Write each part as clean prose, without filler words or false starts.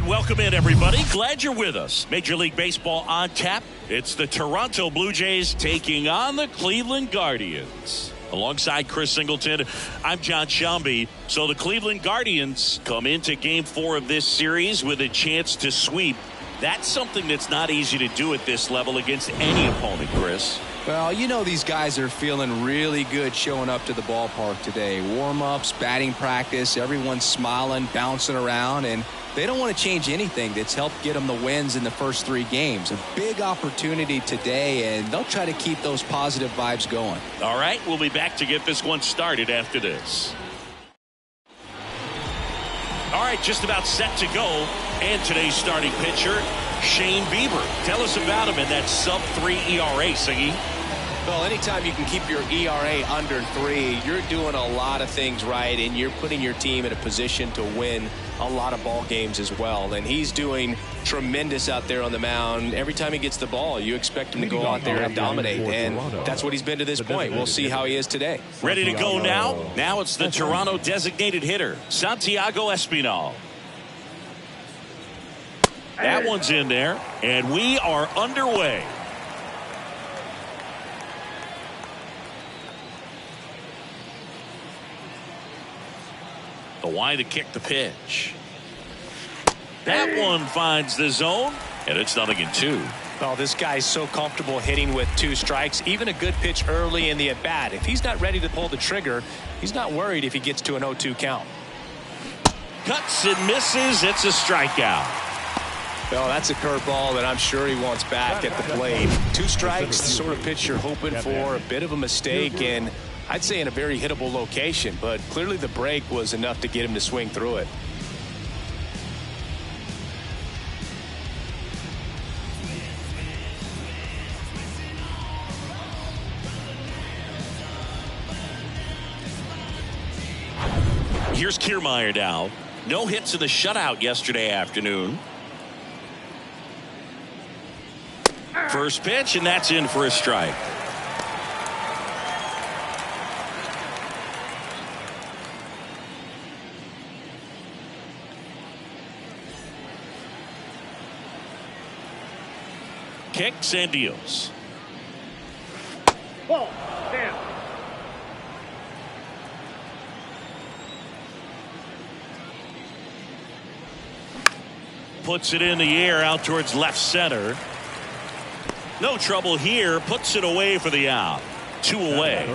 And welcome in, everybody. Glad you're with us. Major League Baseball on tap. It's the Toronto Blue Jays taking on the Cleveland Guardians. Alongside Chris Singleton, I'm John Shambi. So the Cleveland Guardians come into Game 4 of this series with a chance to sweep. That's something that's not easy to do at this level against any opponent, Chris. Well, you know these guys are feeling really good showing up to the ballpark today. Warm-ups, batting practice, everyone's smiling, bouncing around, and they don't want to change anything that's helped get them the wins in the first 3 games. A big opportunity today, and they'll try to keep those positive vibes going. All right, we'll be back to get this one started after this. All right, just about set to go. And today's starting pitcher, Shane Bieber. Tell us about him in that sub-3 ERA, Siggy. Well, anytime you can keep your ERA under 3, you're doing a lot of things right, and you're putting your team in a position to win a lot of ball games as well. And he's doing tremendous out there on the mound. Every time he gets the ball, you expect him to go out there and dominate, and that's what he's been to this point. We'll see how he is today. Ready to go now? Now it's the Toronto designated hitter, Santiago Espinal. That one's in there, and we are underway. The wide to kick the pitch. That one finds the zone, and it's 0-2. Well, this guy's so comfortable hitting with 2 strikes. Even a good pitch early in the at-bat. If he's not ready to pull the trigger, he's not worried if he gets to an 0-2 count. Cuts and misses. It's a strikeout. Well, that's a curveball that I'm sure he wants back at the plate. 2 strikes, the sort of pitch you're hoping for. A bit of a mistake, and I'd say in a very hittable location, but clearly the break was enough to get him to swing through it. Here's Kiermaier now. No hits in the shutout yesterday afternoon. First pitch, and that's in for a strike. Kicks and deals. Ball, stand. Puts it in the air out towards left center. No trouble here. Puts it away for the out. 2 away.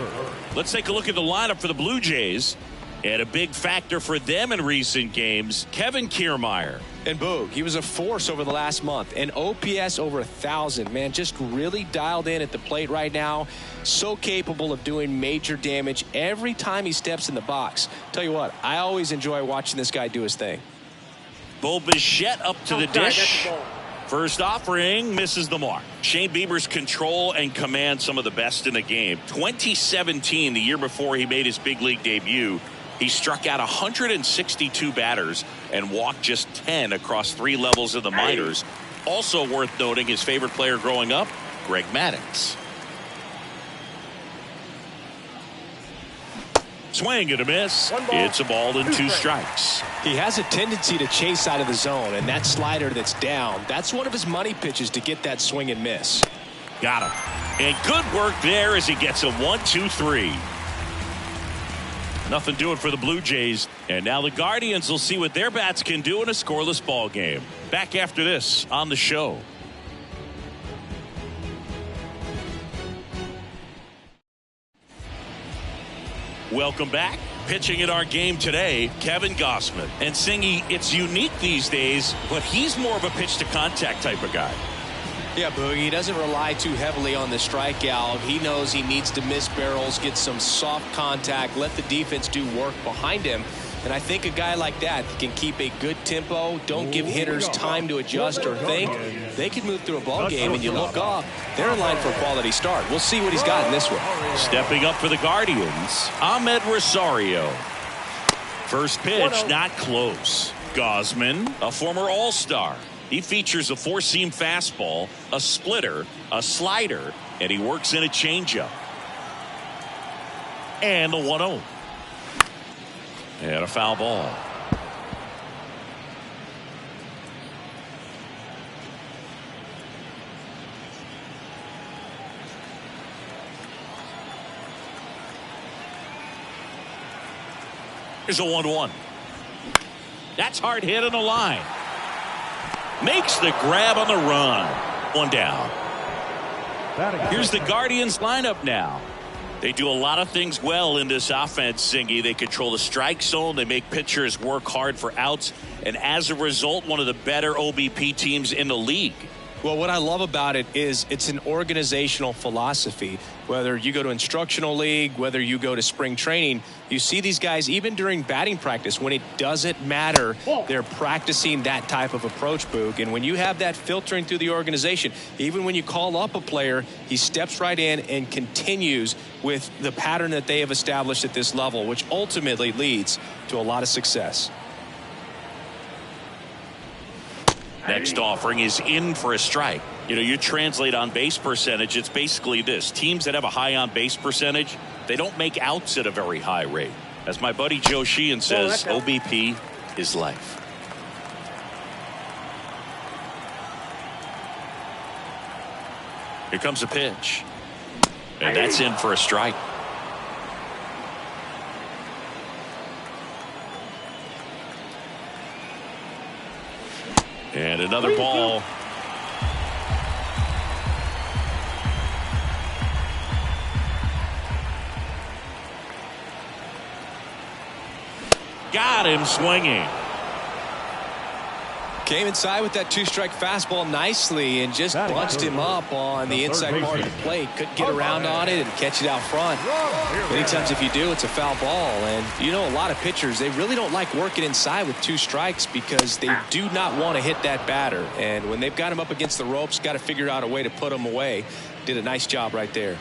Let's take a look at the lineup for the Blue Jays. And a big factor for them in recent games, Kevin Kiermaier. And Boog, he was a force over the last month. An OPS over 1,000. Man, just really dialed in at the plate right now. So capable of doing major damage every time he steps in the box. Tell you what, I always enjoy watching this guy do his thing. Bo Bichette up to the dish. First offering misses the mark. Shane Bieber's control and command some of the best in the game. 2017, the year before he made his big league debut, he struck out 162 batters and walked just 10 across 3 levels of the minors. Also worth noting, his favorite player growing up, Greg Maddux. Swing and a miss. It's a ball and 2 strikes. He has a tendency to chase out of the zone, and that slider that's down, that's one of his money pitches to get that swing and miss. Got him. And good work there as he gets a 1-2-3. Nothing doing for the Blue Jays. And now the Guardians will see what their bats can do in a scoreless ball game. Back after this on the show. Welcome back. Pitching in our game today, Kevin Gausman. And Singy, it's unique these days, but he's more of a pitch to contact type of guy. Yeah, Boogie, he doesn't rely too heavily on the strikeout. He knows he needs to miss barrels, get some soft contact, let the defense do work behind him. And I think a guy like that can keep a good tempo, don't give hitters time to adjust or think. They can move through a ball game, and you look off, they're in line for a quality start. We'll see what he's got in this one. Stepping up for the Guardians, Ahmed Rosario. First pitch, not close. Gausman, a former All-Star. He features a 4-seam fastball, a splitter, a slider, and he works in a changeup. And the 1-0. And a foul ball. Here's a 1-1. That's hard hit on the line. Makes the grab on the run. One down. Here's the Guardians lineup now. They do a lot of things well in this offense, Zingy. They control the strike zone. They make pitchers work hard for outs. And as a result, one of the better OBP teams in the league. Well, what I love about it is it's an organizational philosophy. Whether you go to instructional league, whether you go to spring training, you see these guys even during batting practice when it doesn't matter. They're practicing that type of approach, Boog. And when you have that filtering through the organization, even when you call up a player, he steps right in and continues with the pattern that they have established at this level, which ultimately leads to a lot of success. Next offering is in for a strike. You know, you translate on base percentage, it's basically this. Teams that have a high on base percentage, they don't make outs at a very high rate. As my buddy Joe Sheehan says, OBP is life. Here comes a pitch. And that's in for a strike. And another ball. Got him swinging. Came inside with that two-strike fastball nicely and just bunched him up on the inside part of the plate. Couldn't get around on it and catch it out front. Many times if you do, it's a foul ball. And you know, a lot of pitchers, they really don't like working inside with two strikes because they do not want to hit that batter. And when they've got him up against the ropes, got to figure out a way to put him away. Did a nice job right there.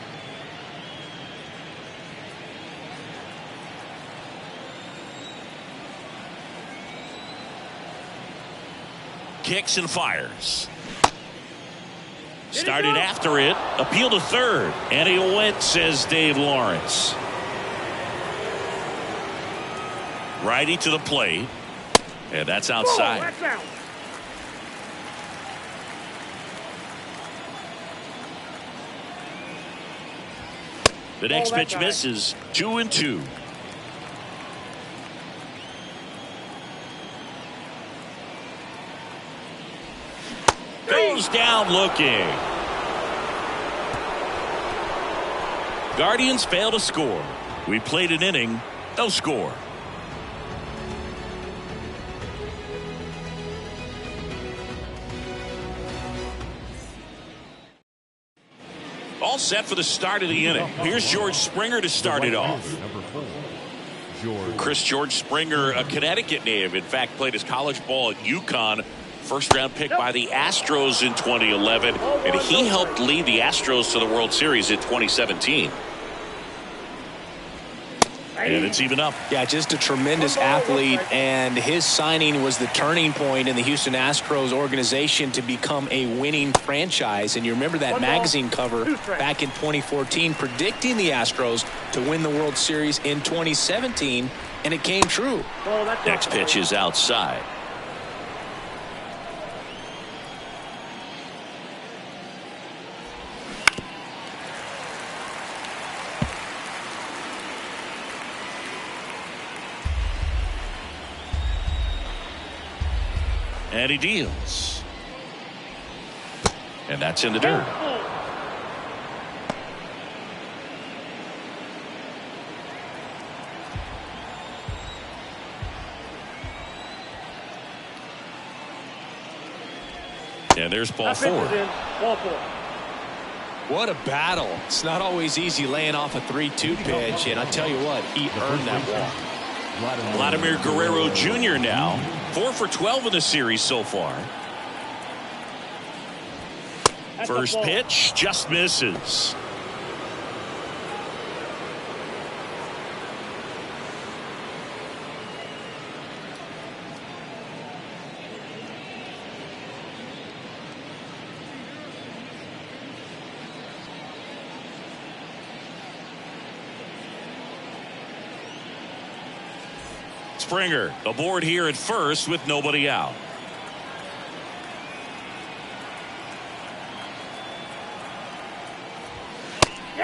Kicks and fires. Started after it. Appeal to third. And he went, says Dave Lawrence. Righty to the plate. And that's outside. The next pitch misses. 2-2. Goes down looking. Guardians fail to score. We played an inning, no score. All set for the start of the inning. Here's George Springer to start it off. George Springer, a Connecticut native, in fact played his college ball at UConn. First round pick by the Astros in 2011, and he helped lead the Astros to the World Series in 2017. And it's even up. Yeah, just a tremendous athlete, and his signing was the turning point in the Houston Astros organization to become a winning franchise. And you remember that magazine cover back in 2014 predicting the Astros to win the World Series in 2017, and it came true. Next pitch is outside. And he deals. And that's in the dirt. And there's ball four. What a battle. It's not always easy laying off a 3-2 pitch, and I tell you what, he earned that walk. Vladimir Guerrero Jr. now 4 for 12 in the series so far. First pitch just misses. Springer aboard here at first with nobody out.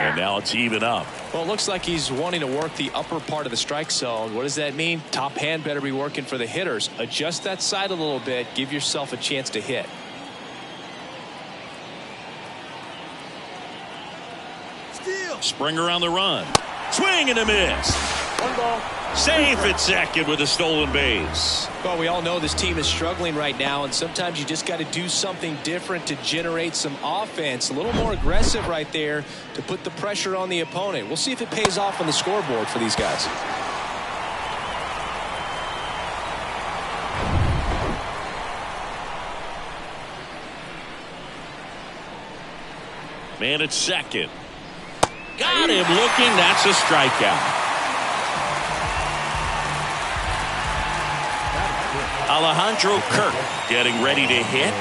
And now it's even up. Well, it looks like he's wanting to work the upper part of the strike zone. What does that mean? Top hand better be working for the hitters. Adjust that side a little bit. Give yourself a chance to hit. Springer on the run. Swing and a miss. One ball. Safe at second with a stolen base. Well, we all know this team is struggling right now, and sometimes you just got to do something different to generate some offense. A little more aggressive right there to put the pressure on the opponent. We'll see if it pays off on the scoreboard for these guys. Man at second. Got him looking. That's a strikeout. Alejandro Kirk getting ready to hit.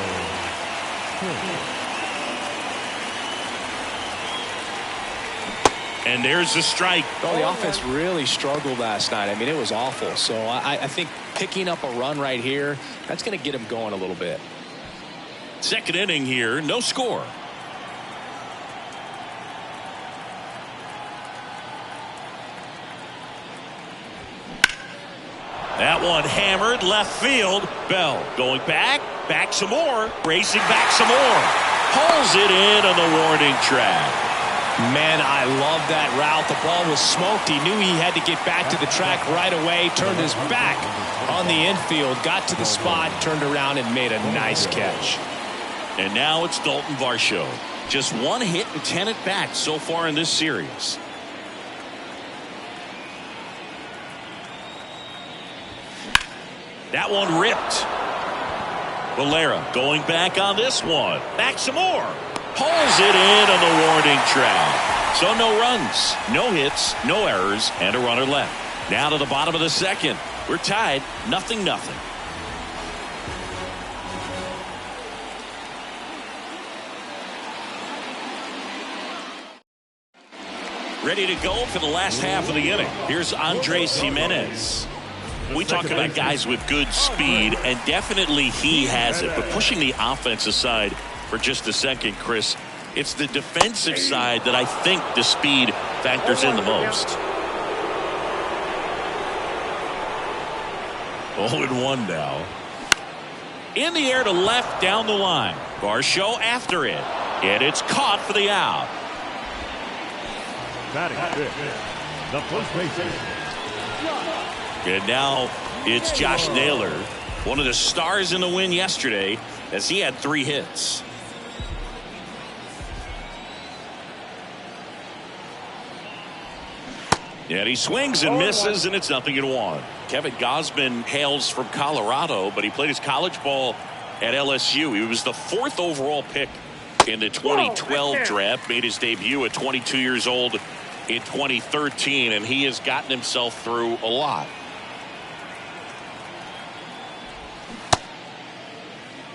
And there's the strike. Well, the offense really struggled last night. I mean, it was awful. So I think picking up a run right here, that's going to get him going a little bit. Second inning here, no score. That one hammered left field. Bell going back some more, racing back some more. Pulls it in on the warning track. Man, I love that route. The ball was smoked. He knew he had to get back to the track right away. Turned his back on the infield, got to the spot, turned around and made a nice catch. And now it's Dalton Varsho. Just one hit and 10 at bats so far in this series. That one ripped. Valera going back on this one. Back some more. Pulls it in on the warning track. So no runs, no hits, no errors, and a runner left. Now to the bottom of the second. We're tied, 0-0. Ready to go for the last half of the inning. Here's Andres Gimenez. We talk about guys with good speed, and definitely he has it. But pushing the offense aside for just a second, Chris, it's the defensive side that I think the speed factors in the most. 0-1 now. In the air to left down the line. Varsho after it. And it's caught for the out. The first baseman. And now it's Josh Naylor, one of the stars in the win yesterday, as he had 3 hits. And he swings and misses, and it's 0-1. Kevin Gausman hails from Colorado, but he played his college ball at LSU. He was the 4th overall pick in the 2012 draft, made his debut at 22 years old in 2013, and he has gotten himself through a lot.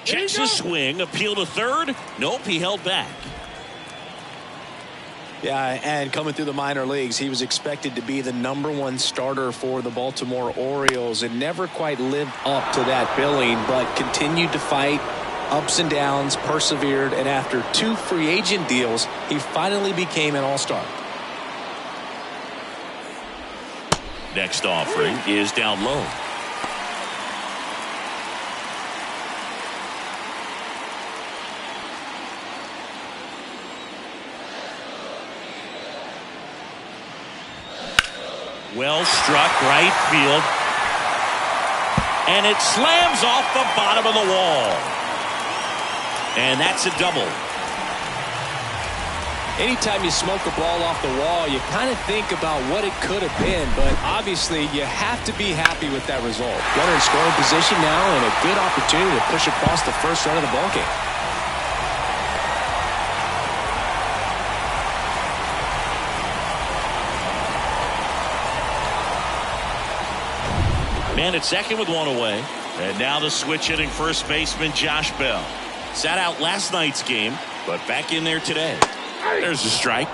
Checks his swing, appeal to third. Nope, he held back. Yeah, and coming through the minor leagues, he was expected to be the #1 starter for the Baltimore Orioles and never quite lived up to that billing, but continued to fight ups and downs, persevered, and after 2 free agent deals, he finally became an all-star. Next offering is down low. Well struck right field. And it slams off the bottom of the wall. And that's a double. Anytime you smoke a ball off the wall, you kind of think about what it could have been, but obviously you have to be happy with that result. Runner in scoring position now and a good opportunity to push across the first run of the ballgame. Man at second with 1 away. And now the switch hitting first baseman Josh Bell. Sat out last night's game, but back in there today. There's a strike.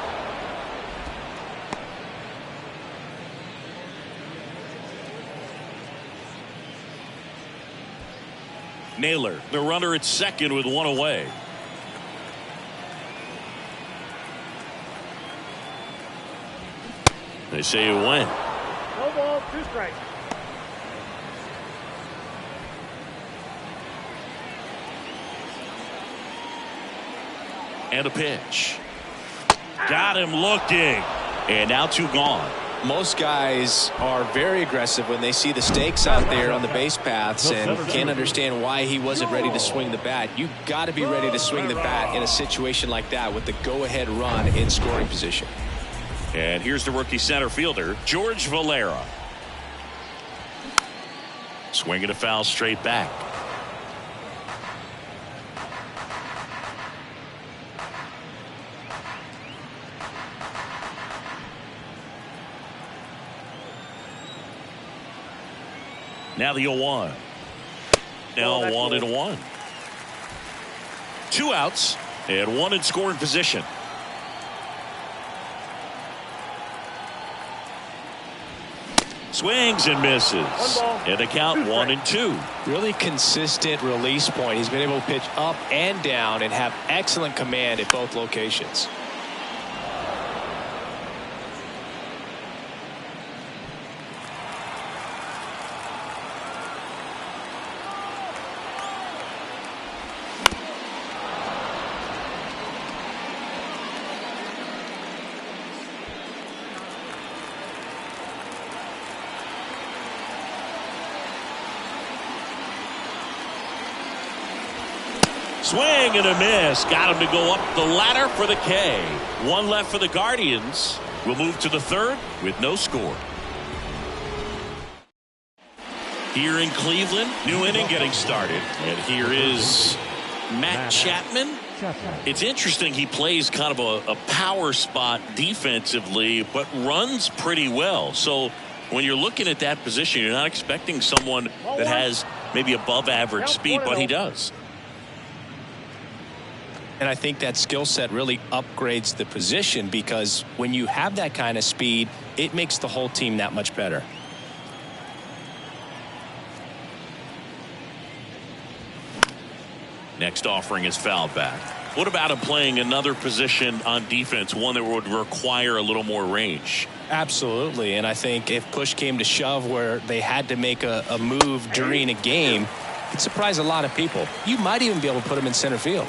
Naylor, the runner at second with 1 away. They say you win. No ball, 2 strikes. And a pitch. Got him looking. And now 2 gone. Most guys are very aggressive when they see the stakes out there on the base paths and can't understand why he wasn't ready to swing the bat. You got to be ready to swing the bat in a situation like that with the go-ahead run in scoring position. And here's the rookie center fielder, George Valera. Swinging a foul straight back. Now the 0-1. Now 1-1. 2 outs and 1 in scoring position. Swings and misses. And the count 1-2. Really consistent release point. He's been able to pitch up and down and have excellent command at both locations. Swing and a miss. Got him to go up the ladder for the K. 1 left for the Guardians. We'll move to the 3rd with no score. Here in Cleveland, new inning getting started. And here is Matt Chapman. It's interesting, he plays kind of a power spot defensively, but runs pretty well. So when you're looking at that position, you're not expecting someone that has maybe above average speed, but he does. And I think that skill set really upgrades the position, because when you have that kind of speed, it makes the whole team that much better. Next offering is fouled back. What about him playing another position on defense, one that would require a little more range? Absolutely. And I think if push came to shove where they had to make a move during a game, it'd surprise a lot of people. You might even be able to put him in center field.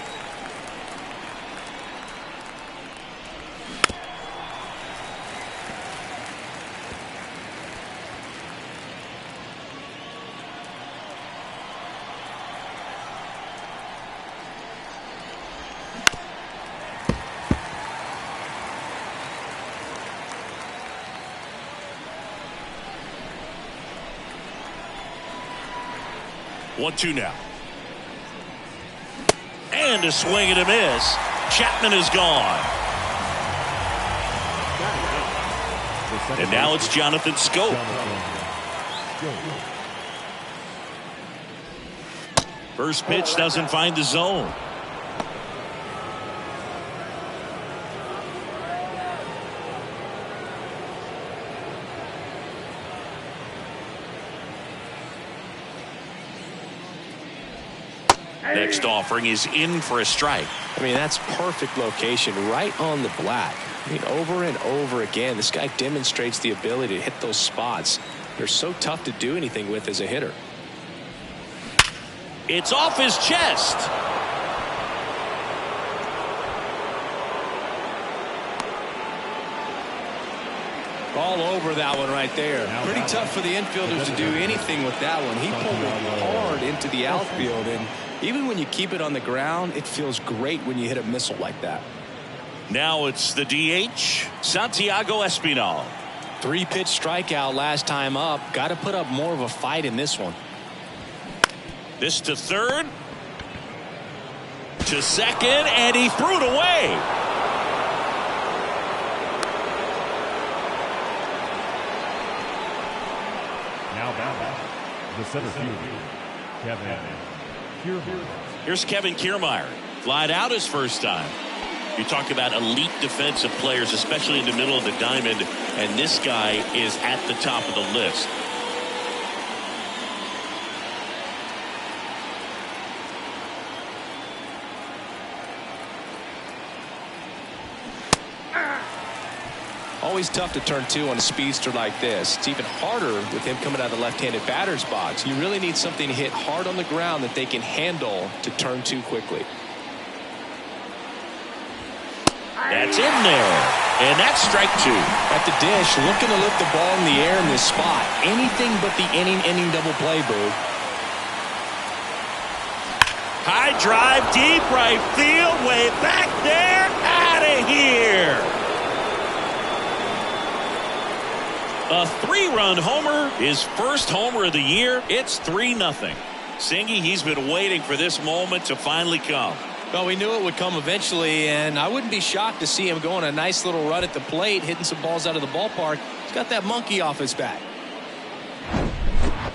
One-two now. And a swing and a miss. Chapman is gone. And now it's Jonathan Schoop. First pitch doesn't find the zone. Next offering is in for a strike. I mean, that's perfect location right on the black. I mean, over and over again, this guy demonstrates the ability to hit those spots. They're so tough to do anything with as a hitter. It's off his chest. All over that one right there. Pretty tough for the infielders to do anything with that one. He pulled it hard into the outfield, and even when you keep it on the ground, it feels great when you hit a missile like that. Now it's the DH, Santiago Espinal. 3-pitch strikeout last time up. Got to put up more of a fight in this one. This to third, to second, and he threw it away. Now back, the center fielder, Kevin Kiermaier. Here's Kevin Kiermaier. Flied out his first time. You talk about elite defensive players, especially in the middle of the diamond, and this guy is at the top of the list. always tough to turn two on a speedster like this. It's even harder with him coming out of the left-handed batter's box. You really need something to hit hard on the ground that they can handle to turn two quickly. That's in there. And that's strike two. At the dish, looking to lift the ball in the air in this spot. Anything but the inning double play, Boog. High drive, deep right field, way back there, out of here. A 3-run homer, his first homer of the year. It's 3-0. Singy, he's been waiting for this moment to finally come. Well, we knew it would come eventually, and I wouldn't be shocked to see him go on a nice little run at the plate, hitting some balls out of the ballpark. He's got that monkey off his back.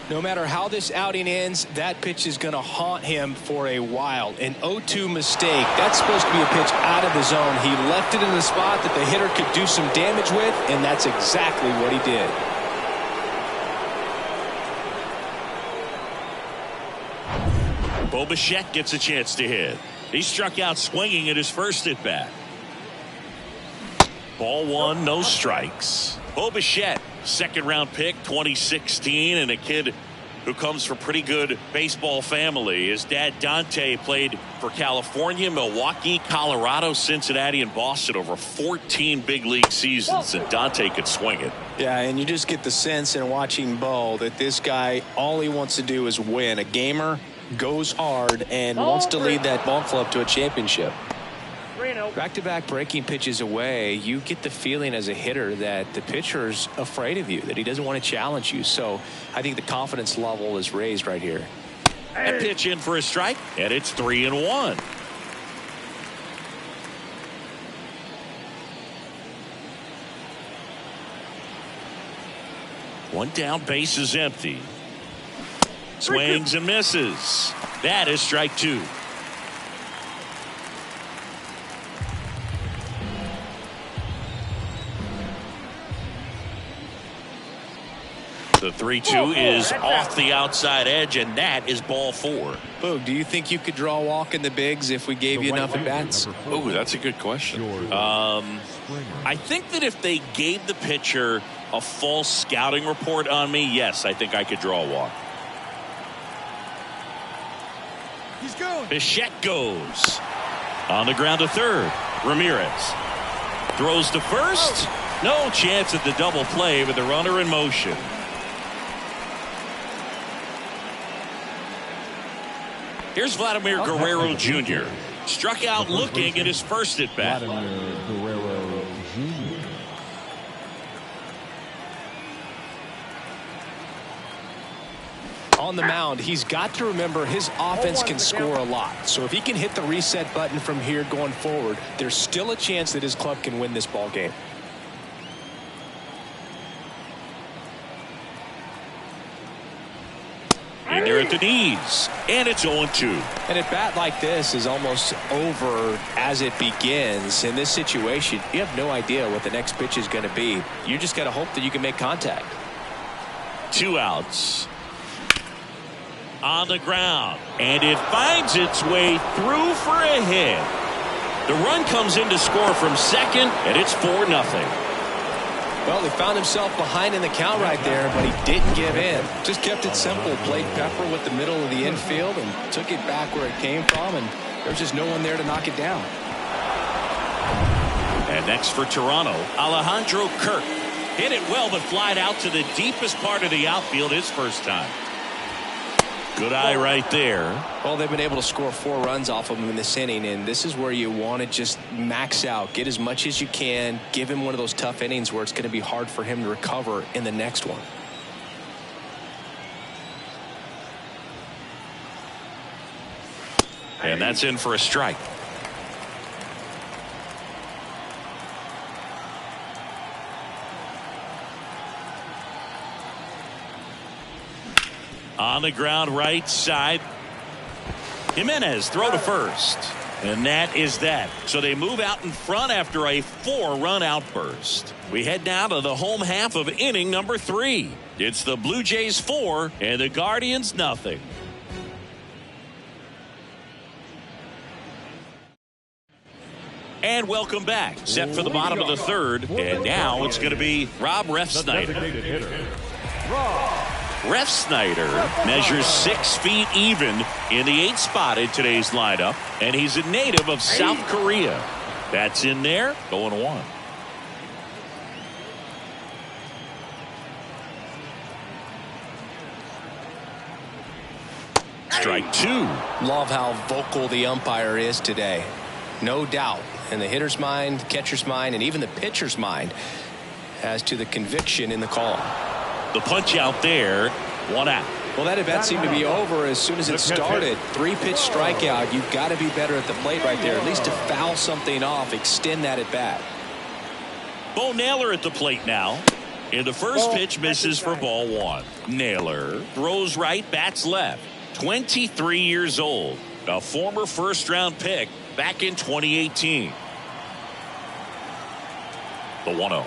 No matter how this outing ends, that pitch is going to haunt him for a while. An 0-2 mistake. That's supposed to be a pitch out of the zone. He left it in the spot that the hitter could do some damage with, and that's exactly what he did. Bo Bichette gets a chance to hit. He struck out swinging at his first at bat. Ball one, no strikes. Bo Bichette, second-round pick, 2016, and a kid who comes from a pretty good baseball family. His dad, Dante, played for California, Milwaukee, Colorado, Cincinnati, and Boston over 14 big league seasons, and Dante could swing it. Yeah, and you just get the sense in watching Bo that this guy, all he wants to do is win. A gamer, goes hard, and wants to lead that ball club to a championship. Back-to-back breaking pitches away, you get the feeling as a hitter that the pitcher's afraid of you, that he doesn't want to challenge you. So I think the confidence level is raised right here. A pitch in for a strike, and it's 3-1. One down, base is empty. Swings and misses. That is strike two. The 3-2 is off the outside edge, and that is ball four. Boog, do you think you could draw a walk in the bigs if we gave you enough at-bats? Oh, that's a good question. I think that if they gave the pitcher a false scouting report on me, yes, I think I could draw a walk. He's going. Bichette goes. On the ground to third. Ramirez throws to first. No chance at the double play with the runner in motion. Here's Vladimir Guerrero Jr. Struck out looking at his first at bat. Vladimir Guerrero Jr. On the mound, he's got to remember his offense can score a lot. So if he can hit the reset button from here going forward, there's still a chance that his club can win this ball game. In there at the knees, and it's 0-2. And a bat like this is almost over as it begins. In this situation, you have no idea what the next pitch is going to be. You just got to hope that you can make contact. 2 outs. On the ground, and it finds its way through for a hit. The run comes in to score from second, and it's 4-0. Well, he found himself behind in the count right there, but he didn't give in. Just kept it simple, played pepper with the middle of the infield and took it back where it came from, and there's just no one there to knock it down. And next for Toronto, Alejandro Kirk. Hit it well, but flied out to the deepest part of the outfield his first time. Good eye right there. Well, they've been able to score 4 runs off of him in this inning, and this is where you want to just max out, get as much as you can, give him one of those tough innings where it's going to be hard for him to recover in the next one. And that's in for a strike. On the ground right side. Jimenez throw to first. And that is that. So they move out in front after a 4-run outburst. We head now to the home half of inning number 3. It's the Blue Jays 4 and the Guardians nothing. And welcome back. Set for the bottom of the third. And now it's going to be Rob Refsnyder. Refsnyder measures 6 feet even in the 8th spot in today's lineup. And he's a native of South Korea. That's in there. 0-1. Strike 2. Love how vocal the umpire is today. No doubt in the hitter's mind, catcher's mind, and even the pitcher's mind as to the conviction in the call. The punch out there. 1 out. Well, that at bat seemed to be over as soon as it started. 3-pitch strikeout. You've got to be better at the plate right there, at least to foul something off, extend that at bat. Bo Naylor at the plate now. And the first pitch misses for ball 1. Naylor throws right, bats left. 23 years old. A former first-round pick back in 2018. The 1-0.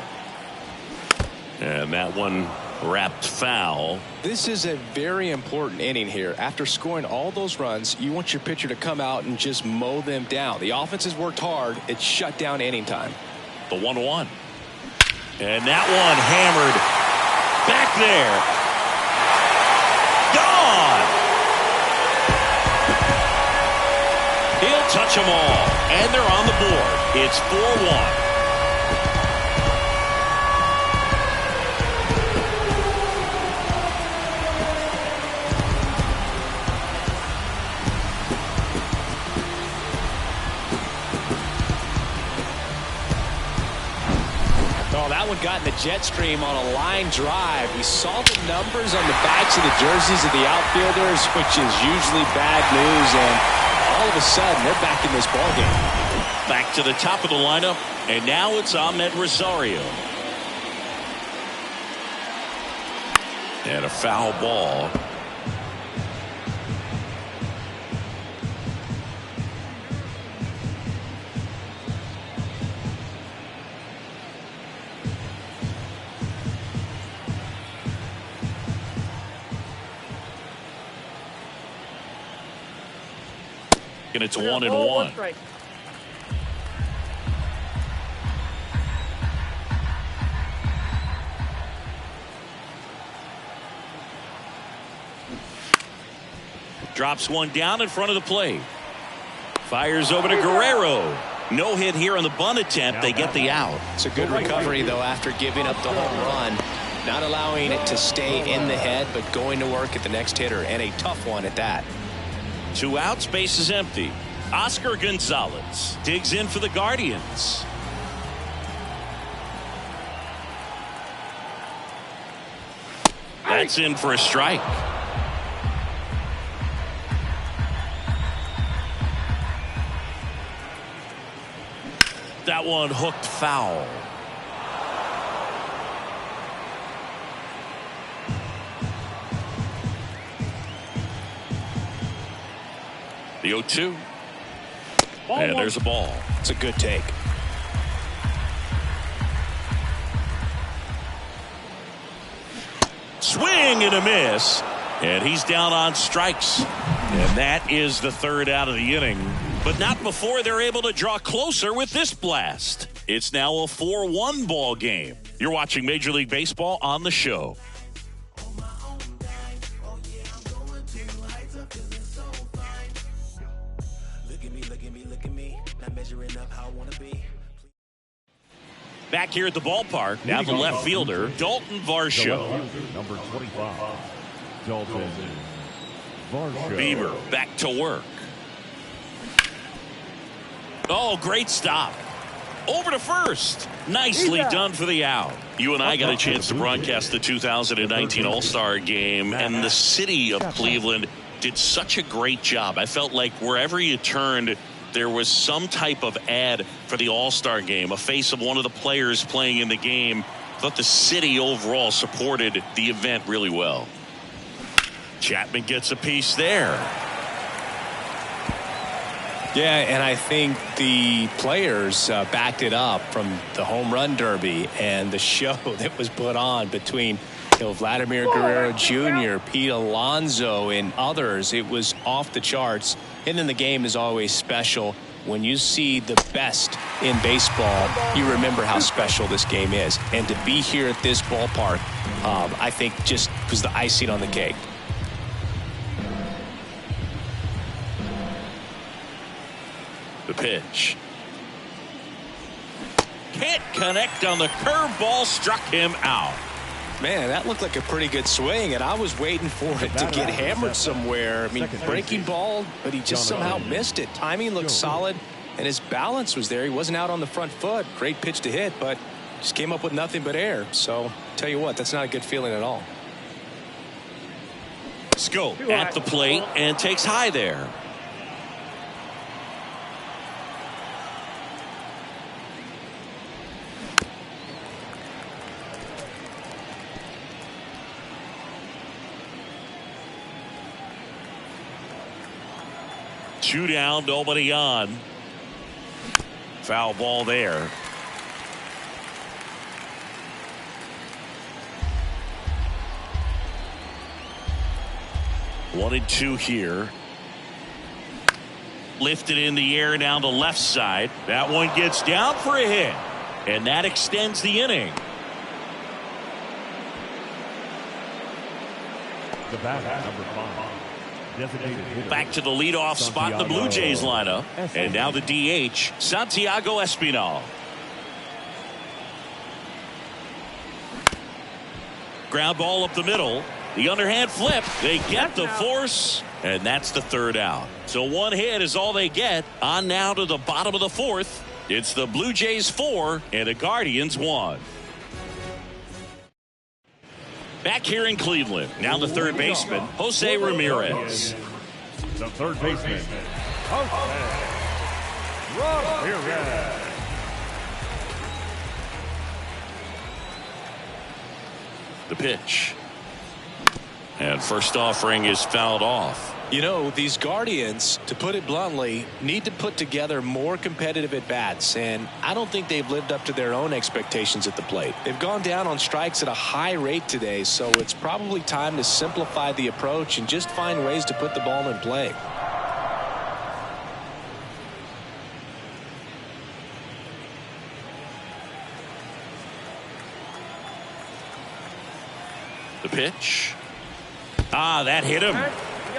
And that one wrapped foul. This is a very important inning here. After scoring all those runs, you want your pitcher to come out and just mow them down. The offense has worked hard. It's shut down inning time. The 1-1. And that one hammered back there. Gone. He'll touch them all. And they're on the board. It's 4-1. Oh, that one got in the jet stream on a line drive. We saw the numbers on the backs of the jerseys of the outfielders, which is usually bad news, and all of a sudden they're back in this ballgame. Back to the top of the lineup, and now it's Ahmed Rosario. And a foul ball. And it's 1-1. Drops one down in front of the plate. Fires over to Guerrero. No hit here on the bunt attempt. They get the out. It's a good recovery, though, after giving up the home run. Not allowing it to stay in the head, but going to work at the next hitter, and a tough one at that. 2 outs, base is empty. Oscar Gonzalez digs in for the Guardians. That's in for a strike. That one hooked foul. The 0-2. And there's a ball. It's a good take. Swing and a miss. And he's down on strikes. And that is the 3rd out of the inning. But not before they're able to draw closer with this blast. It's now a 4-1 ball game. You're watching Major League Baseball on the show. Back here at the ballpark, now the left fielder, Dalton Varsho. Number 25, Dalton Varsho. Bieber back to work. Oh, great stop. Over to first. Nicely done for the out. You and I got a chance to broadcast the 2019 All-Star Game, and the city of Cleveland did such a great job. I felt like wherever you turned, there was some type of ad for the All-Star Game, a face of one of the players playing in the game. I thought the city overall supported the event really well. Chapman gets a piece there. Yeah, and I think the players backed it up from the home run derby and the show that was put on between Vladimir Guerrero Jr., Pete Alonso, and others. It was off the charts. And then the game is always special when you see the best in baseball, you remember how special this game is. And to be here at this ballpark, I think just was the icing on the cake. The pitch. Can't connect on the curveball, struck him out. Man, that looked like a pretty good swing, and I was waiting for it to get hammered somewhere. I mean, breaking ball, but he just somehow missed it. Timing looked solid, and his balance was there. He wasn't out on the front foot. Great pitch to hit, but just came up with nothing but air. So, tell you what, that's not a good feeling at all. Schoop at the plate and takes high there. Two down, nobody on. Foul ball there. One and two here. Lifted in the air down the left side. That one gets down for a hit. And that extends the inning. The batter, number 5. Back to the leadoff spot in the Blue Jays lineup. And now the DH, Santiago Espinal. Ground ball up the middle. The underhand flip. They get the force. And that's the third out. So one hit is all they get. On now to the bottom of the fourth. It's the Blue Jays 4 and the Guardians 1. Back here in Cleveland, now the third baseman, Jose Ramirez. The third baseman, Jose Ramirez. The pitch. And first offering is fouled off. You know, these Guardians, to put it bluntly, need to put together more competitive at-bats, and I don't think they've lived up to their own expectations at the plate. They've gone down on strikes at a high rate today, so it's probably time to simplify the approach and just find ways to put the ball in play. The pitch. That hit him.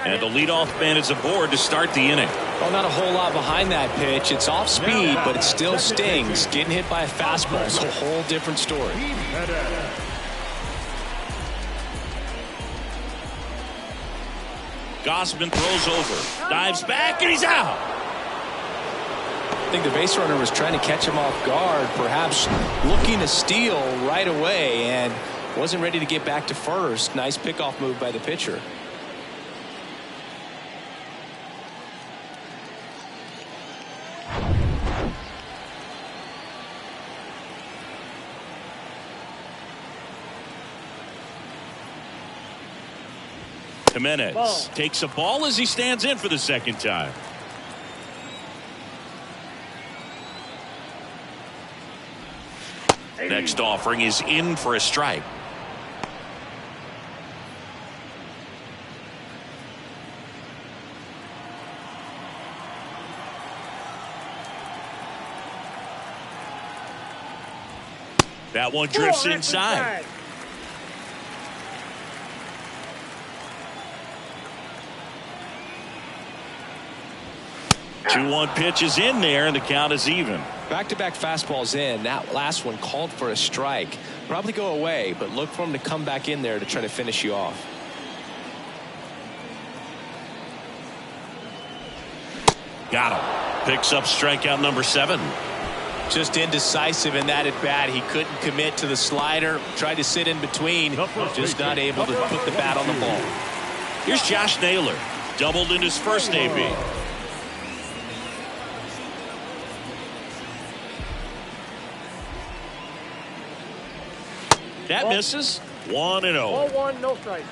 And the leadoff man is aboard to start the inning. Well, not a whole lot behind that pitch. It's off speed, but it still stings. Getting hit by a fastball is a whole different story. Gausman throws over, dives back, and he's out. I think the base runner was trying to catch him off guard, perhaps looking to steal right away, and wasn't ready to get back to first. Nice pickoff move by the pitcher. Jimenez takes a ball as he stands in for the second time. Next offering is in for a strike. That one drifts inside. 2-1 pitch is in there, and the count is even. Back-to-back fastballs in. That last one called for a strike. Probably go away, but look for him to come back in there to try to finish you off. Got him. Picks up strikeout number 7. Just indecisive in that at bat. He couldn't commit to the slider. Tried to sit in between. Just not able to put the bat on the ball. Here's Josh Naylor. Doubled in his first AB. That misses. 1-0. 0-1, no strike.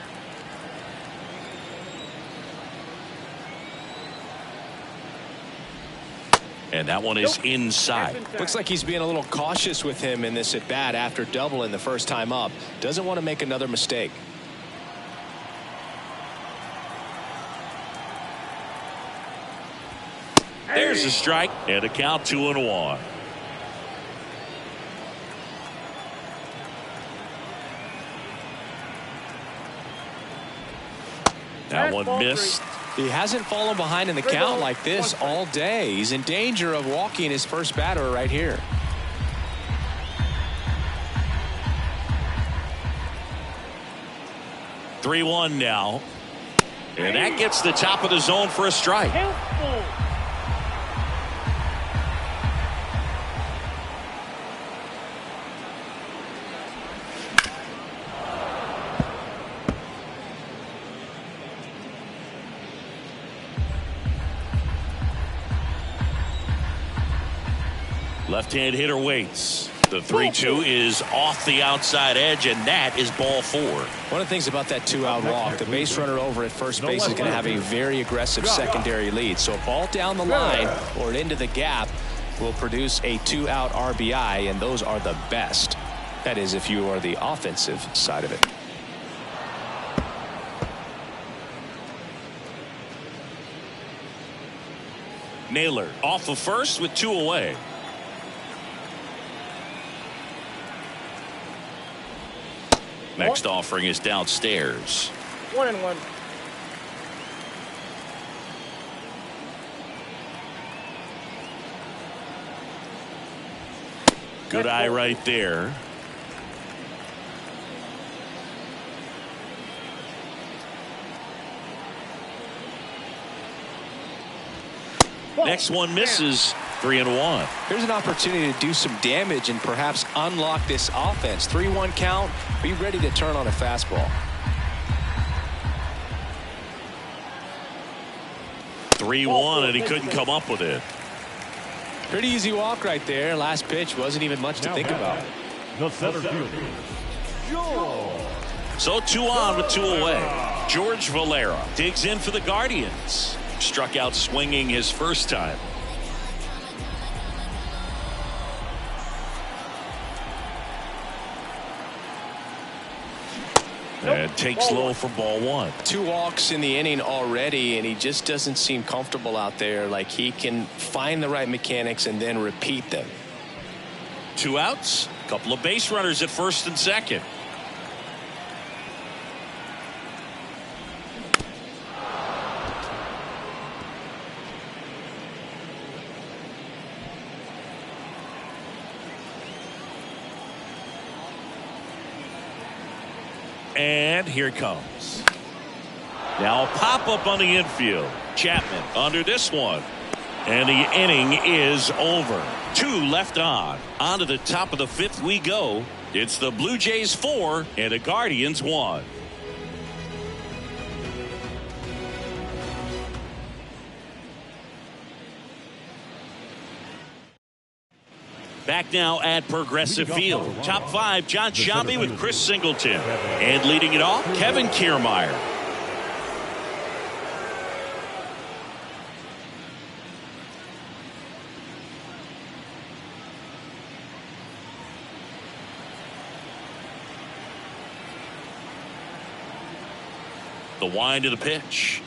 And that one is inside. Looks like he's being a little cautious with him in this at bat after doubling the first time up. Doesn't want to make another mistake. There's a strike and a count 2-1. That one missed. He hasn't fallen behind in the count like this all day. He's in danger of walking his first batter right here. Three-one now. And that gets the top of the zone for a strike. Left-hand hitter waits. The 3-2 is off the outside edge, and that is ball 4. One of the things about that two-out walk, the base runner over at first base is going to have a very aggressive secondary lead. So a ball down the line or into the gap will produce a two-out RBI, and those are the best. That is, if you are the offensive side of it. Naylor off of first with 2 away. Next offering is downstairs. 1-1. Good eye right there. Next one misses. 3-1. Here's an opportunity to do some damage and perhaps unlock this offense. 3-1 count. Be ready to turn on a fastball. 3-1, and he couldn't come up with it. Pretty easy walk right there. Last pitch wasn't even much to think about. The center fielder, So 2 on with 2 away. George Valera digs in for the Guardians. Struck out swinging his first time. And takes low for ball 1. 2 walks in the inning already, and he just doesn't seem comfortable out there. Like he can find the right mechanics and then repeat them. 2 outs. A couple of base runners at first and second. And here it comes. Now a pop-up on the infield. Chapman under this one. And the inning is over. 2 left on. On to the top of the 5th we go. It's the Blue Jays 4 and the Guardians 1. Back now at Progressive Field. Top 5, John Sciambi with Chris Singleton. And leading it off, Kevin Kiermaier. The wind of the pitch.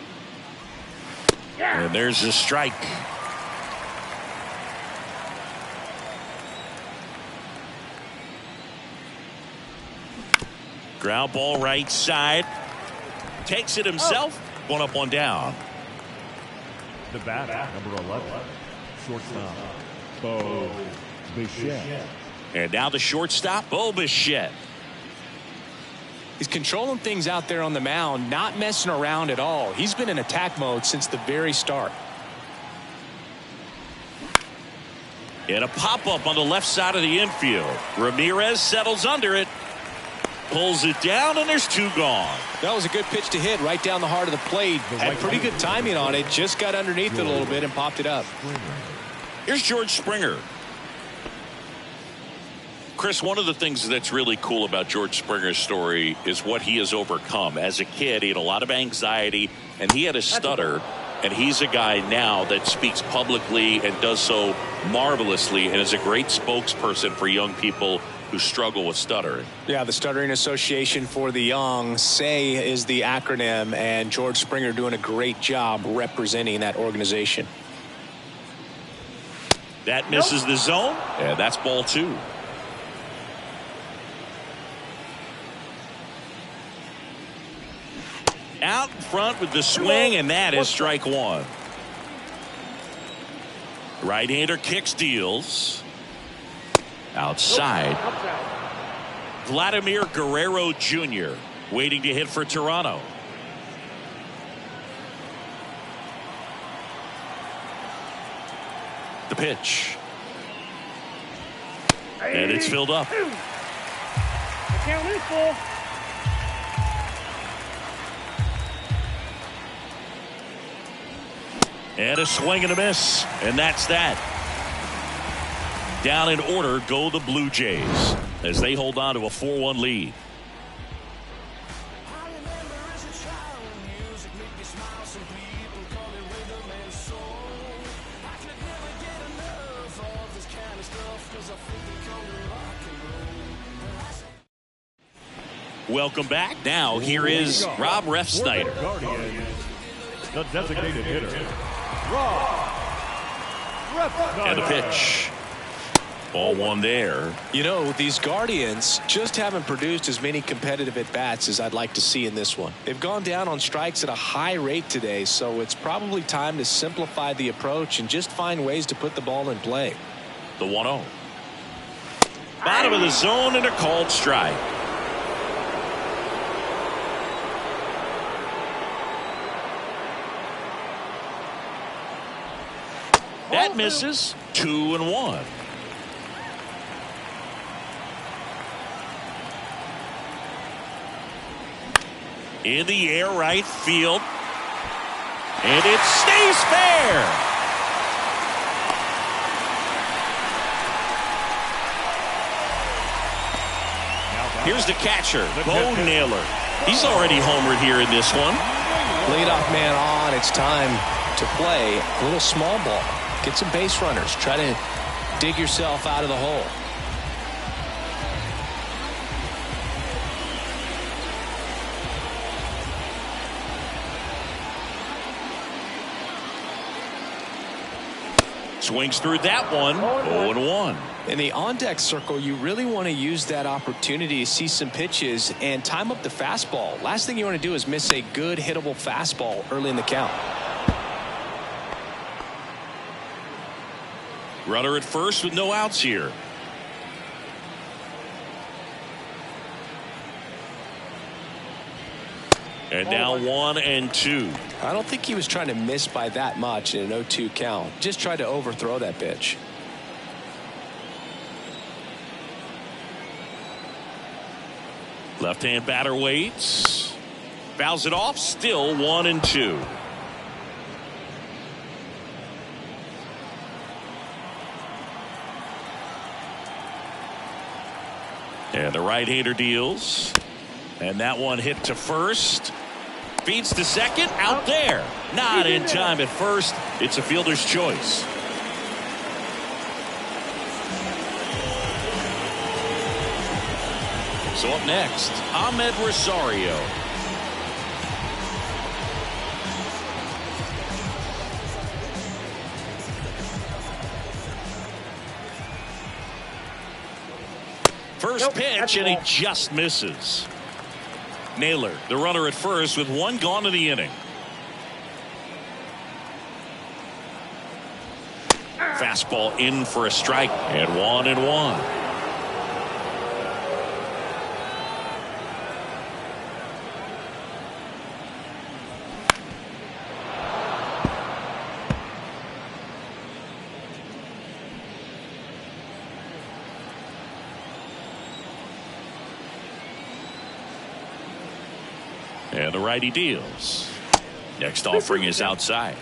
And there's the strike. Ground ball right side. Takes it himself. 1 up, 1 down. the bat, number 11, shortstop, Bo Bichette. And now the shortstop, Bo Bichette. He's controlling things out there on the mound, not messing around at all. He's been in attack mode since the very start. And a pop-up on the left side of the infield. Ramirez settles under it. Pulls it down, and there's 2 gone. That was a good pitch to hit right down the heart of the plate. Had pretty good timing on it. Just got underneath it a little bit and popped it up. Here's George Springer. Chris, one of the things that's really cool about George Springer's story is what he has overcome. As a kid, he had a lot of anxiety, and he had a stutter. And he's a guy now that speaks publicly and does so marvelously and is a great spokesperson for young people who struggle with stuttering. Yeah, the Stuttering Association for the Young, SAY is the acronym, and George Springer doing a great job representing that organization. That misses the zone, and that's ball 2. Out front with the swing, and that is strike one. Right-hander kicks, deals. Outside. Vladimir Guerrero Jr. waiting to hit for Toronto. The pitch. And it's filled up. The count is full. And a swing and a miss. And that's that. Down in order go the Blue Jays as they hold on to a 4-1 lead. Welcome back. Now here is Rob Refsnyder. Guardians, the designated hitter, Rob Refsnyder. And the pitch. Ball one there. You know, these Guardians just haven't produced as many competitive at-bats as I'd like to see in this one. They've gone down on strikes at a high rate today, so it's probably time to simplify the approach and just find ways to put the ball in play. The 1-0. Bottom of the zone and a called strike. That misses. 2-1. In the air, right field. And it stays fair. Here's the catcher, Bo Naylor. He's already homered here in this one. Leadoff man on. It's time to play a little small ball. Get some base runners. Try to dig yourself out of the hole. Swings through that one. 0-1. In the on-deck circle, you really want to use that opportunity to see some pitches and time up the fastball. Last thing you want to do is miss a good hittable fastball early in the count. Runner at first with no outs here. And now 1-2. I don't think he was trying to miss by that much in an 0-2 count. Just tried to overthrow that pitch. Left-hand batter waits. Fouls it off. Still 1-2. And the right-hander deals. And that one hit to first. Feeds to second. Out there. Not in time at first. It's a fielder's choice. So up next, Ahmed Rosario. First pitch, and he just misses. Naylor, the runner at first, with one gone to the inning. Fastball in for a strike, and 1-1. And the righty deals. Next offering is outside.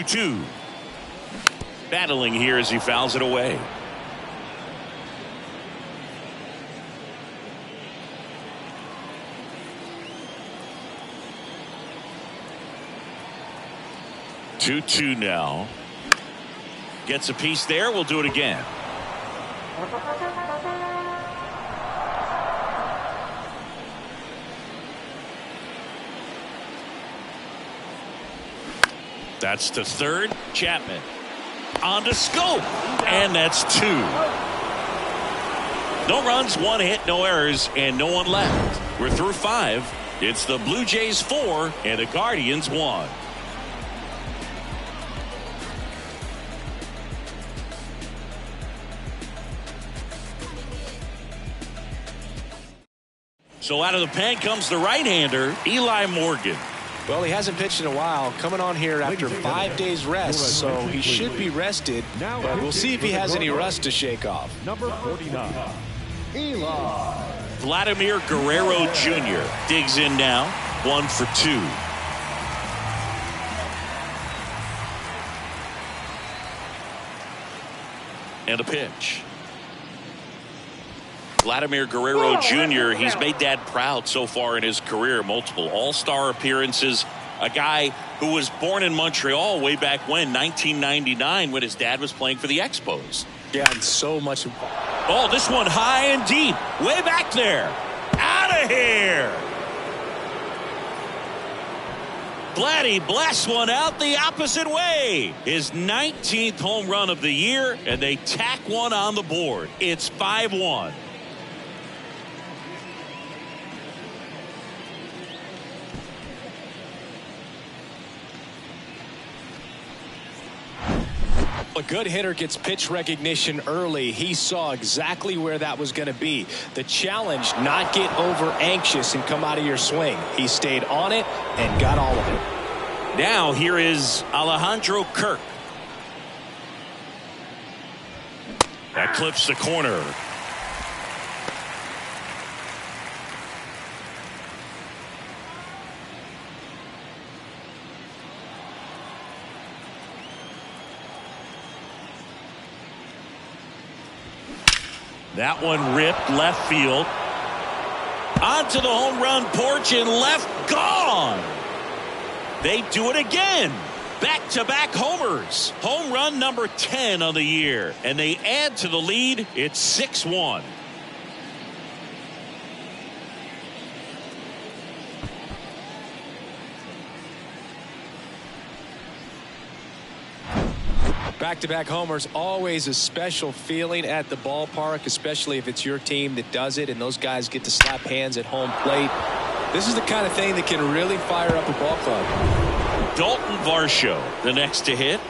Two. Battling here as he fouls it away. Two now. Gets a piece there. We'll do it again. That's to third. Chapman on to Schoop, and that's 2. No runs, 1 hit, no errors, and no one left. We're through 5. It's the Blue Jays 4 and the Guardians 1. So out of the pen comes the right-hander, Eli Morgan. Well, he hasn't pitched in a while, coming on here after 5 days rest, so he should be rested, but we'll see if he has any rust to shake off. Number 49, Eli. Vladimir Guerrero Jr. digs in now, 1 for 2. And a pitch. Vladimir Guerrero Jr., he's made Dad proud so far in his career. Multiple all-star appearances. A guy who was born in Montreal way back when, 1999, when his dad was playing for the Expos. Yeah, and so much. Oh, this one high and deep. Way back there. Out of here. Vladdy blasts one out the opposite way. His 19th home run of the year, and they tack one on the board. It's 5-1. A good hitter gets pitch recognition early. He saw exactly where that was going to be. The challenge, not get over anxious and come out of your swing. He stayed on it and got all of it. Now here is Alejandro Kirk. That clips the corner. That one ripped left field. Onto the home run porch and left, gone. They do it again. Back-to-back homers. Home run number 10 on the year. And they add to the lead. It's 6-1. Back-to-back homers, always a special feeling at the ballpark, especially if it's your team that does it and those guys get to slap hands at home plate. This is the kind of thing that can really fire up a ball club. Dalton Varsho, the next to hit.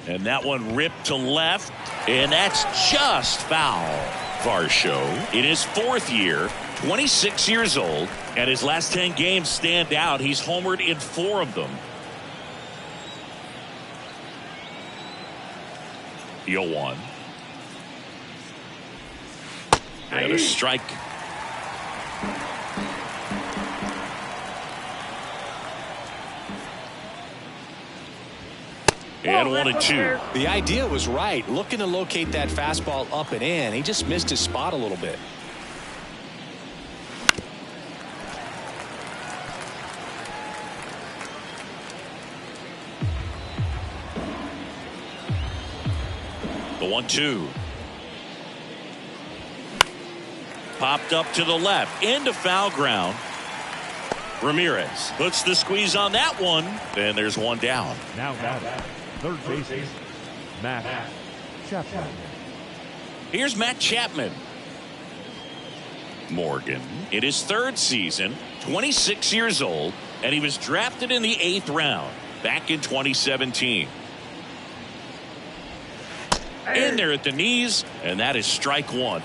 And that one ripped to left, and that's just foul. Varsho, in his 4th year, 26 years old, and his last 10 games stand out. He's homered in 4 of them. The 0-1. And a strike. And 1-2. The idea was right. Looking to locate that fastball up and in. He just missed his spot a little bit. The 1-2. Popped up to the left into foul ground. Ramirez puts the squeeze on that one. And there's one down. Now batting, third baseman, Matt Chapman. Here's Matt Chapman. Morgan in his 3rd season, 26 years old, and he was drafted in the 8th round back in 2017. In there at the knees, and that is strike 1.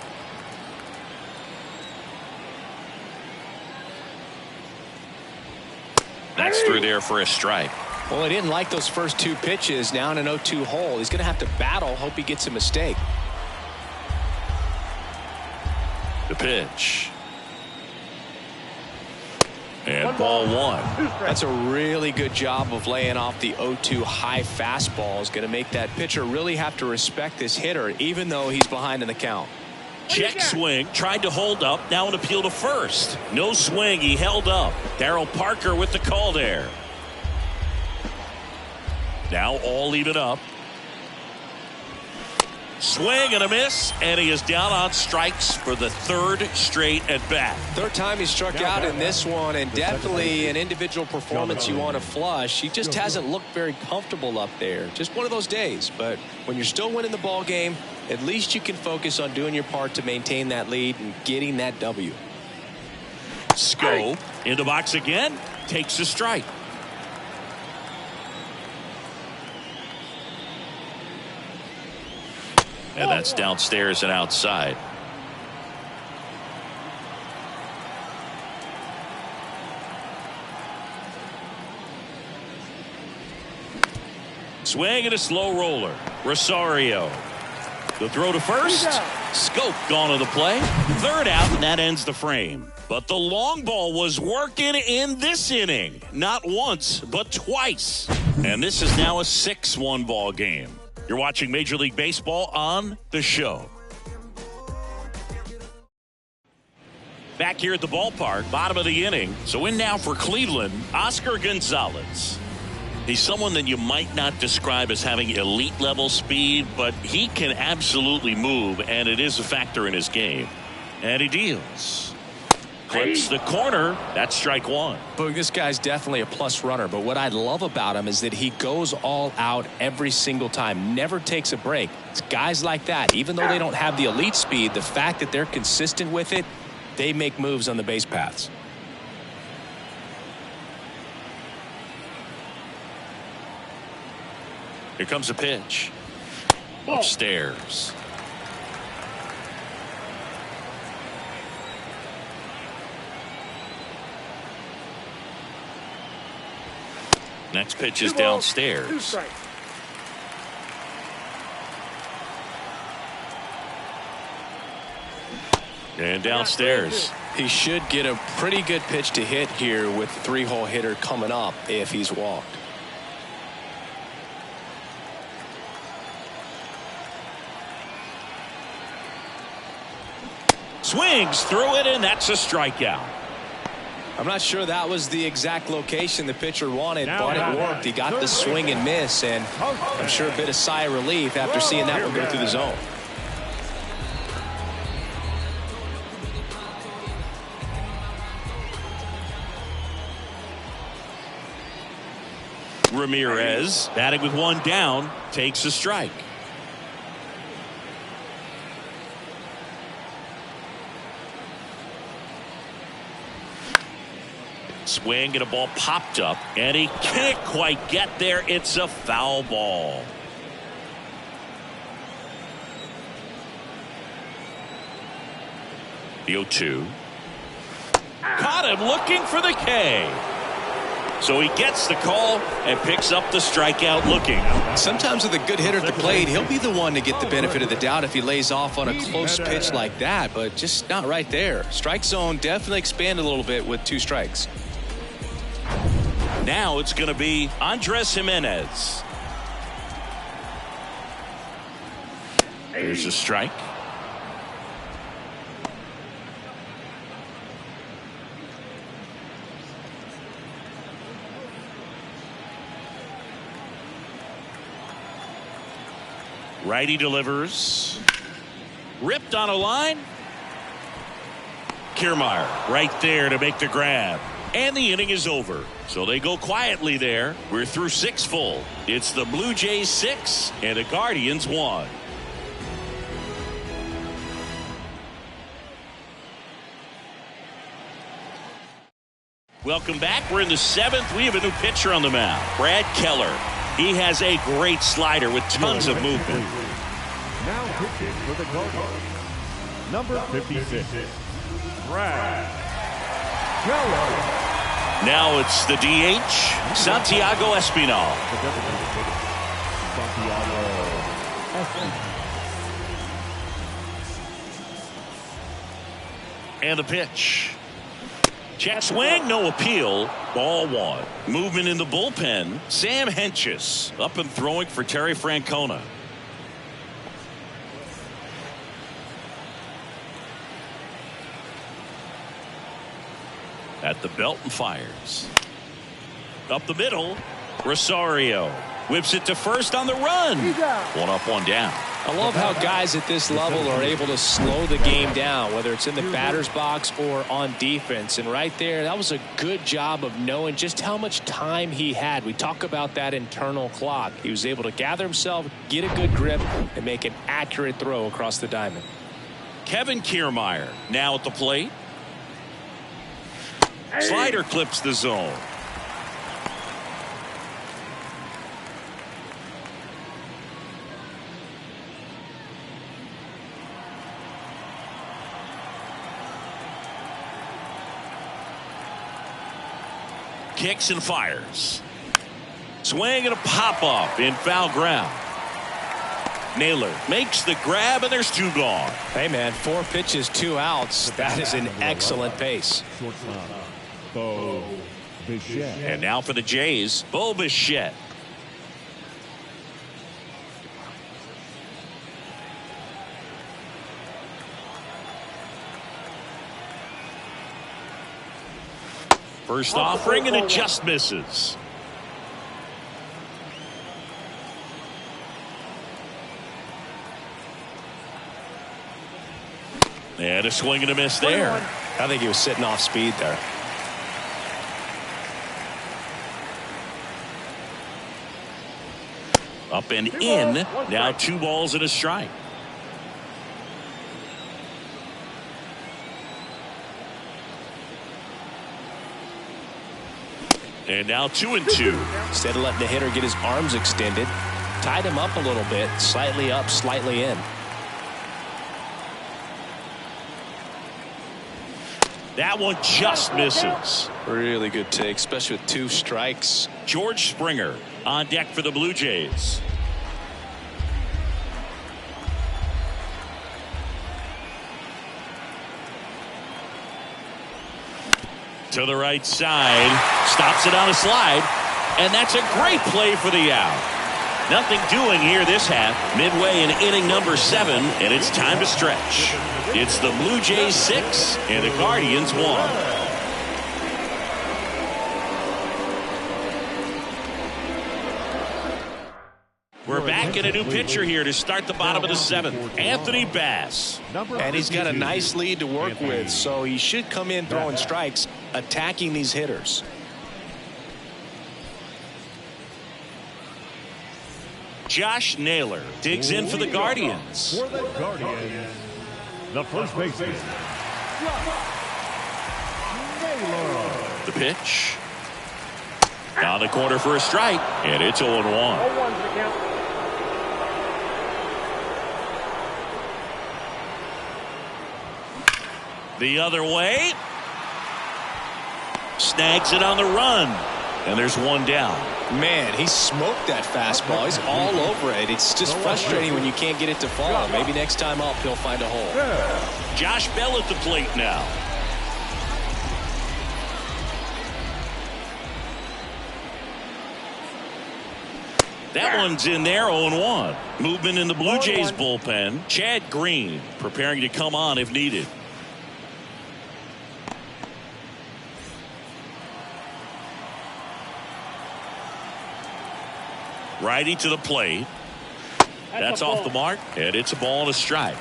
That's through there for a strike. Well, he didn't like those first 2 pitches. Now in an 0-2 hole. He's going to have to battle. Hope he gets a mistake. The pitch. And ball 1. That's a really good job of laying off the 0-2 high fastball. Is going to make that pitcher really have to respect this hitter, even though he's behind in the count. Check swing, tried to hold up, now an appeal to first. No swing, he held up. Darryl Parker with the call there. Now all even up. Swing and a miss, and he is down on strikes for the third straight at bat. Third time he struck out in this one, and definitely an individual performance you want to flush. He just hasn't looked very comfortable up there. Just one of those days. But when you're still winning the ball game, at least you can focus on doing your part to maintain that lead and getting that W. Schoop in the box again, takes a strike. And that's downstairs and outside. Swing and a slow roller. Rosario. The throw to first. Schoop gone to the play. Third out, and that ends the frame. But the long ball was working in this inning. Not once, but twice. And this is now a 6-1 ball game. You're watching Major League Baseball on The Show. Back here at the ballpark, bottom of the inning. So in now for Cleveland, Oscar Gonzalez. He's someone that you might not describe as having elite level speed, but he can absolutely move, and it is a factor in his game. And he deals. Clips the corner. That's strike one. Boog, this guy's definitely a plus runner, but what I love about him is that he goes all out every single time, never takes a break. It's guys like that, even though they don't have the elite speed, the fact that they're consistent with it, they make moves on the base paths. Here comes a pitch. Upstairs. Next pitch is downstairs. And downstairs. He should get a pretty good pitch to hit here with the 3-hole hitter coming up if he's walked. Swings through it, and that's a strikeout. I'm not sure that was the exact location the pitcher wanted, but it worked. He got the swing and miss, and I'm sure a bit of sigh of relief after seeing that one go through the zone. Ramirez, batting with one down, takes a strike. Swing and a ball popped up, and he can't quite get there. It's a foul ball. The 0-2. Caught him looking for the K. So he gets the call and picks up the strikeout looking. Sometimes with a good hitter at the plate, he'll be the one to get the benefit of the doubt if he lays off on a close pitch like that, but just not right there. Strike zone definitely expanded a little bit with 2 strikes. Now it's going to be Andres Gimenez. Here's a strike. Righty delivers. Ripped on a line. Kiermaier right there to make the grab. And the inning is over. So they go quietly there. We're through 6 full. It's the Blue Jays 6 and the Guardians 1. Welcome back. We're in the 7th. We have a new pitcher on the mound. Brad Keller. He has a great slider with tons of movement. Now pitching for the Guardians, number 56, Brad Keller. Now it's the DH, Santiago Espinal. And the pitch. Check swing, no appeal. Ball 1. Movement in the bullpen. Sam Hentges up and throwing for Terry Francona. At the belt and fires. Up the middle. Rosario whips it to first on the run. 1 up, 1 down. I love how guys at this level are able to slow the game down, whether it's in the batter's box or on defense. And right there, that was a good job of knowing just how much time he had. We talk about that internal clock. He was able to gather himself, get a good grip, and make an accurate throw across the diamond. Kevin Kiermaier now at the plate. Slider clips the zone. Kicks and fires. Swing and a pop-off in foul ground. Naylor makes the grab, and there's 2 gone. Hey, man, 4 pitches, 2 outs. That is an excellent pace. Shortstop, Bo Bichette. And now for the Jays, Bo Bichette. First offering, and it just misses. And a swing and a miss there. I think he was sitting off speed there. Up and in. Now 2 balls and a strike. And now 2-2. Instead of letting the hitter get his arms extended, tied him up a little bit, slightly up, slightly in. That one just misses. Really good take, especially with 2 strikes. George Springer on deck for the Blue Jays. To the right side, stops it on a slide, and that's a great play for the out. Nothing doing here this half, midway in inning number 7, and it's time to stretch. It's the Blue Jays 6 and the Guardians 1. We're back in a new pitcher here to start the bottom of the 7th. Anthony Bass. And he's got a nice lead to work with, so he should come in throwing strikes, attacking these hitters. Josh Naylor digs in for the Guardians. For the Guardians, the first baseman, Naylor. The pitch. Down the corner for a strike, and it's 0-1. 0-1's the count. The other way. Snags it on the run. And there's 1 down. Man, he smoked that fastball. He's all over it. It's just frustrating when you can't get it to fall. Maybe next time up he'll find a hole. Josh Bell at the plate now. That one's in there, 0-1. Movement in the Blue Jays bullpen. Chad Green preparing to come on if needed. Righty to the plate. That's off the mark, and it's a ball and a strike.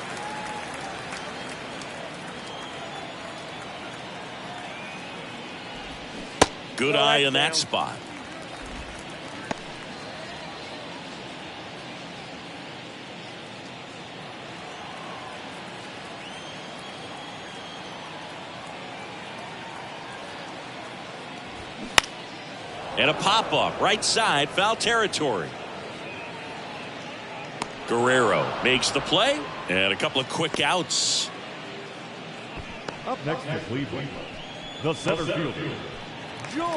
Good eye in that spot. And a pop-up right side, foul territory. Guerrero makes the play, and a couple of quick outs. Up next for Cleveland, the center fielder.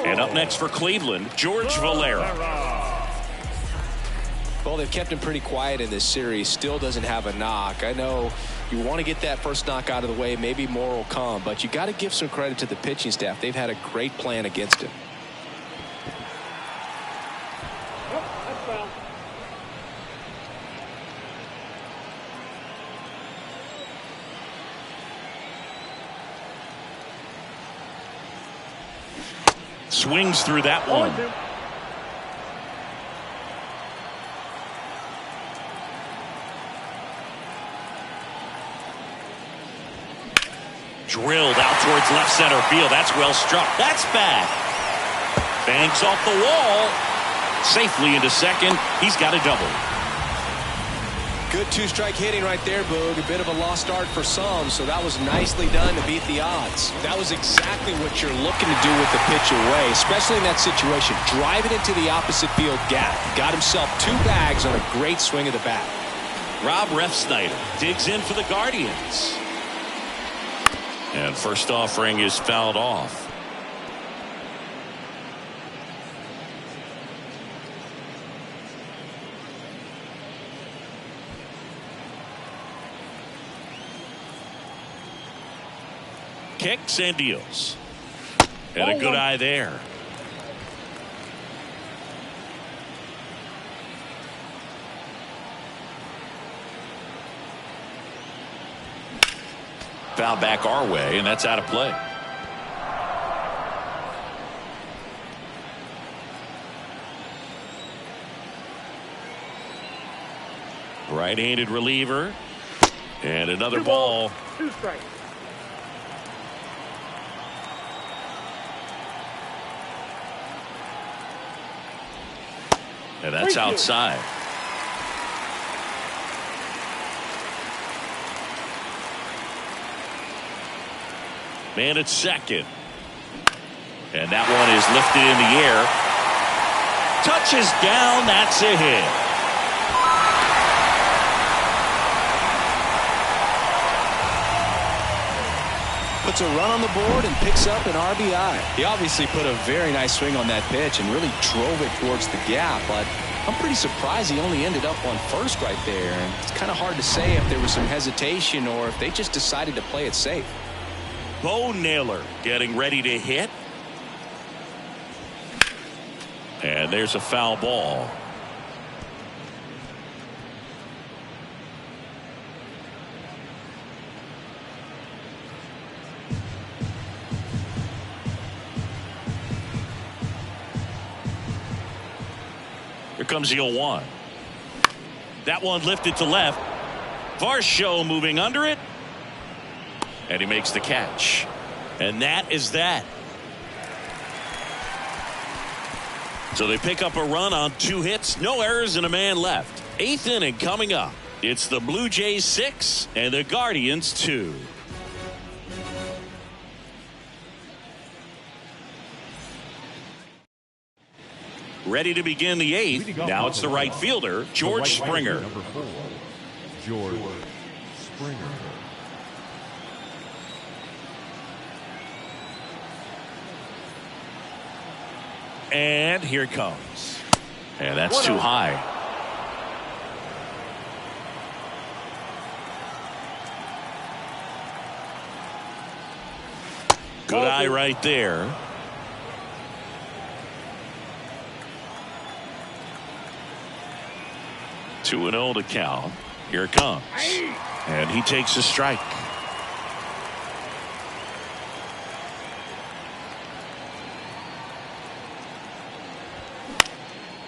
And up next for Cleveland, George Valera. Well, they've kept him pretty quiet in this series. Still doesn't have a knock. I know you want to get that first knock out of the way. Maybe more will come, but you got to give some credit to the pitching staff. They've had a great plan against him. Swings through that one. Drilled out towards left center field. That's well struck. That's bad. Banks off the wall. Safely into second. He's got a double. Good two-strike hitting right there, Boog. A bit of a lost art for some, so that was nicely done to beat the odds. That was exactly what you're looking to do with the pitch away, especially in that situation. Drive it into the opposite field gap. Got himself 2 bags on a great swing of the bat. Rob Refsnyder digs in for the Guardians. And first offering is fouled off. Kicks and deals. And a good eye there. Foul back our way, and that's out of play. Right-handed reliever. And another ball. 2 strikes. And that's outside. Man at second. And that one is lifted in the air. Touches down. That's a hit. Puts a run on the board and picks up an RBI. He obviously put a very nice swing on that pitch and really drove it towards the gap, but I'm pretty surprised he only ended up on first right there. And it's kind of hard to say if there was some hesitation or if they just decided to play it safe. Bo Naylor getting ready to hit. And there's a foul ball. Here comes the 0-1. That one lifted to left. Varsho moving under it. And he makes the catch. And that is that. So they pick up a run on 2 hits, no errors, and a man left. 8th inning coming up. It's the Blue Jays 6 and the Guardians 2. Ready to begin the 8th. Now it's the right fielder, George Springer. Number 4, George Springer. And here it comes. And that's too high. Good eye right there. Two and 0 to count. Here it comes. And he takes a strike.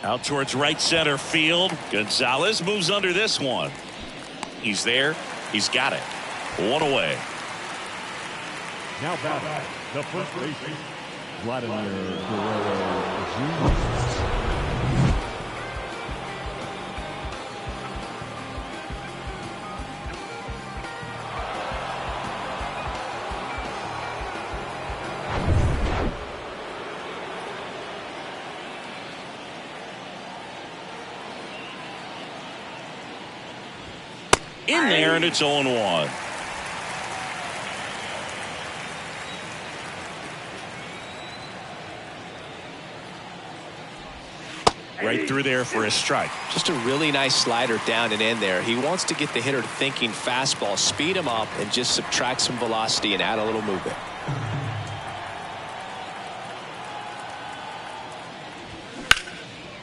Out towards right center field. Gonzalez moves under this one. He's there. He's got it. 1 away. Now batting, the first baseman, Vladimir Guerrero Jr. In there, and it's 0-1. Right through there for a strike. Just a really nice slider down and in there. He wants to get the hitter thinking fastball, speed him up, and just subtract some velocity and add a little movement.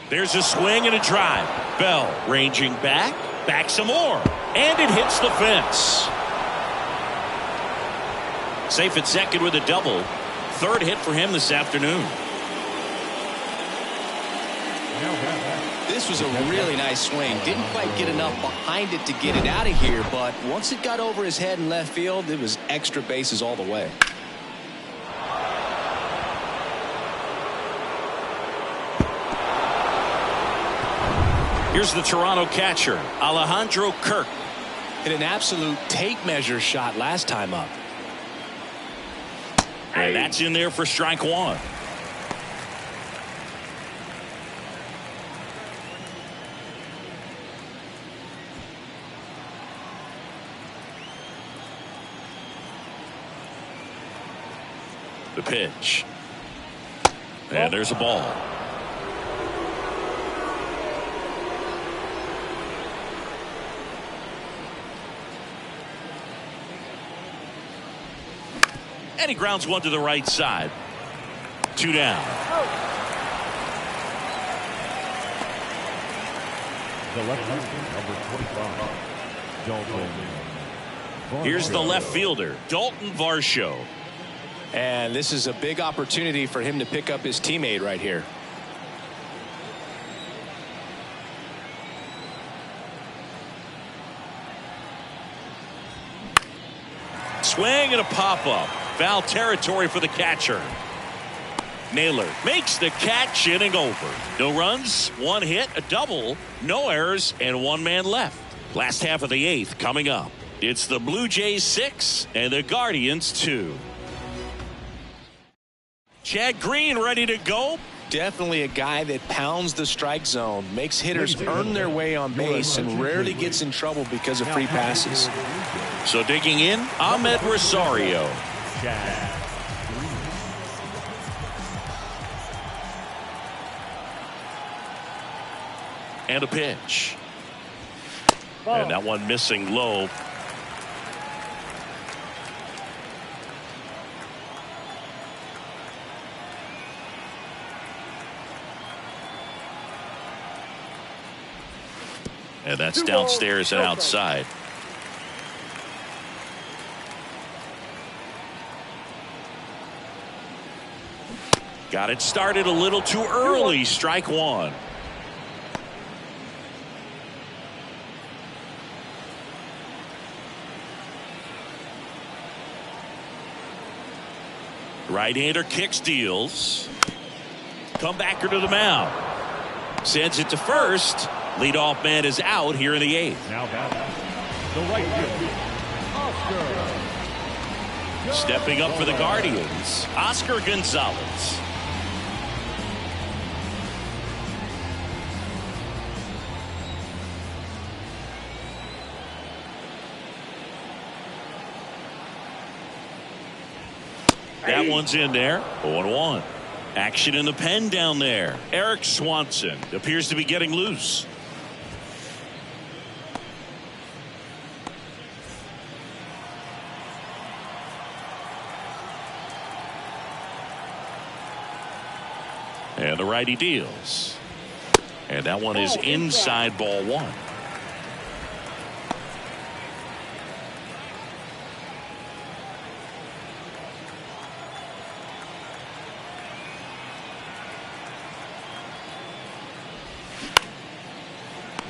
There's a swing and a drive. Bell ranging back some more, and it hits the fence. Safe at second with a double. 3rd hit for him this afternoon. This this was a really nice swing. Didn't quite get enough behind it to get it out of here, but once it got over his head in left field, it was extra bases all the way. Here's the Toronto catcher, Alejandro Kirk. Hit an absolute tape measure shot last time up. And that's in there for strike one. The pitch. And there's a ball. And he grounds one to the right side. 2 down. The left fielder, number 25, Dalton. Here's the left fielder, Dalton Varsho. And this is a big opportunity for him to pick up his teammate right here. Swing and a pop-up. Foul territory for the catcher. Naylor makes the catch, inning over. No runs, 1 hit, a double, no errors, and 1 man left. Last half of the 8th coming up. It's the Blue Jays 6 and the Guardians 2. Chad Green ready to go. Definitely a guy that pounds the strike zone, makes hitters earn their way on base, and rarely gets in trouble because of free passes. So digging in, Ahmed Rosario. And a pitch. And that one missing low. And that's downstairs and outside. Got it started a little too early. Strike one. Right-hander kicks, deals. Comebacker to the mound. Sends it to first. Leadoff man is out here in the 8th. Now batting, the right fielder, Oscar. Stepping up for the Guardians, Oscar Gonzalez. That one's in there. 0-1. Action in the pen down there. Eric Swanson appears to be getting loose. And the righty deals. And that one is inside, ball one.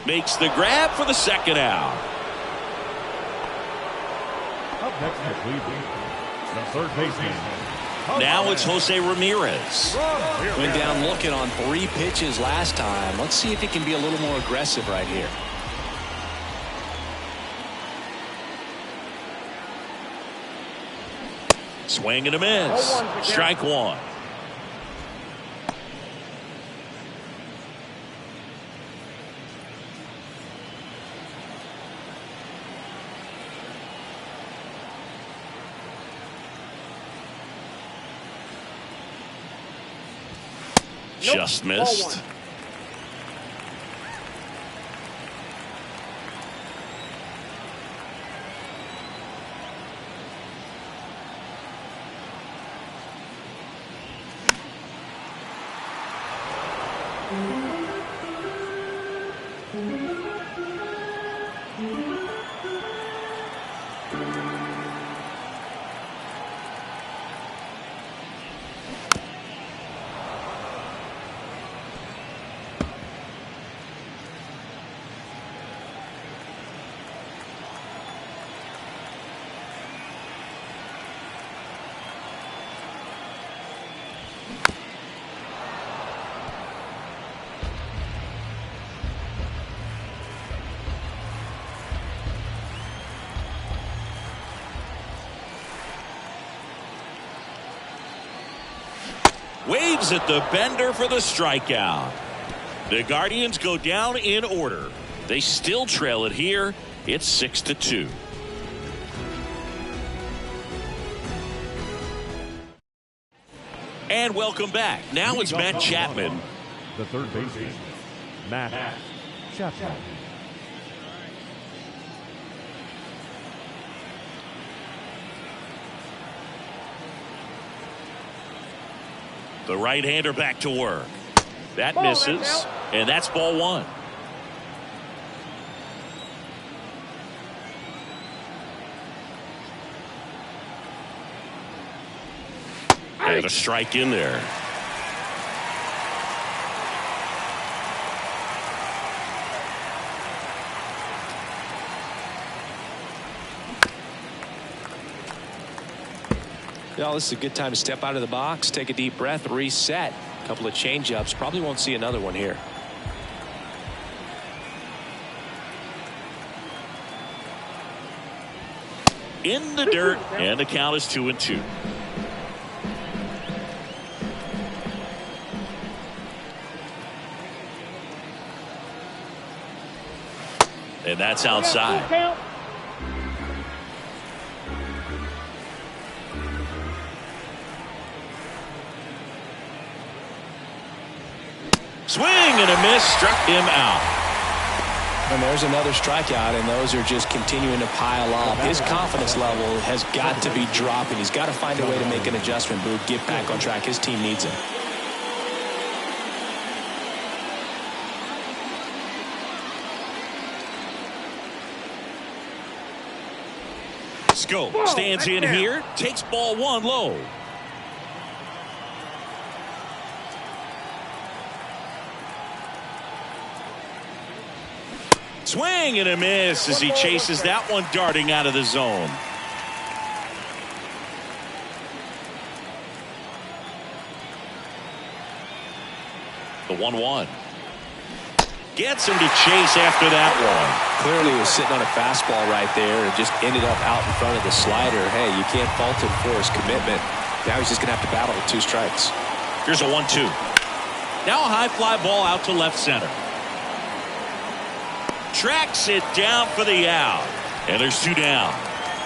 Makes the grab for the second out. Up next for Cleveland, the third baseman. Now it's Jose Ramirez. Went down looking on 3 pitches last time. Let's see if he can be a little more aggressive right here. Swing and a miss. Strike one. Just missed. Waves at the bender for the strikeout. The Guardians go down in order. They still trail it here. It's 6-2. And welcome back. Now it's Matt Chapman. The third baseman, Matt Chapman. The right-hander back to work. That Ball, misses, and that's ball one. And a strike in there. Well, this is a good time to step out of the box, take a deep breath, reset. A couple of change-ups. Probably won't see another one here. In the dirt, and the count is 2-2. And that's outside. Count. Swing and a miss, struck him out. And there's another strikeout, and those are just continuing to pile up. His confidence level has got to be dropping. He's got to find a way to make an adjustment, Boog, get back on track. His team needs him. Schoop stands in here, takes ball one low. Swing and a miss as he chases that one darting out of the zone. The 1-1. Gets him to chase after that one. Clearly was sitting on a fastball right there and just ended up out in front of the slider. Hey, you can't fault him for his commitment. Now he's just going to have to battle with 2 strikes. Here's a 1-2. Now a high fly ball out to left center. Tracks it down for the out. And there's 2 down.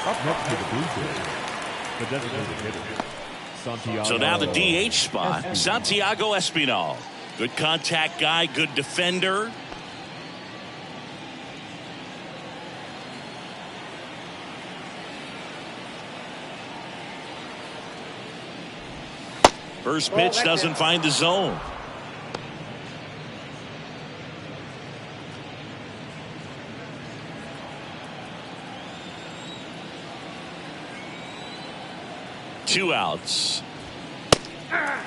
Up next to the Blue Jays, the designated hitter, Santiago. So now the DH spot, Santiago Espinal. Good contact guy, good defender. First pitch doesn't find the zone. Two outs. I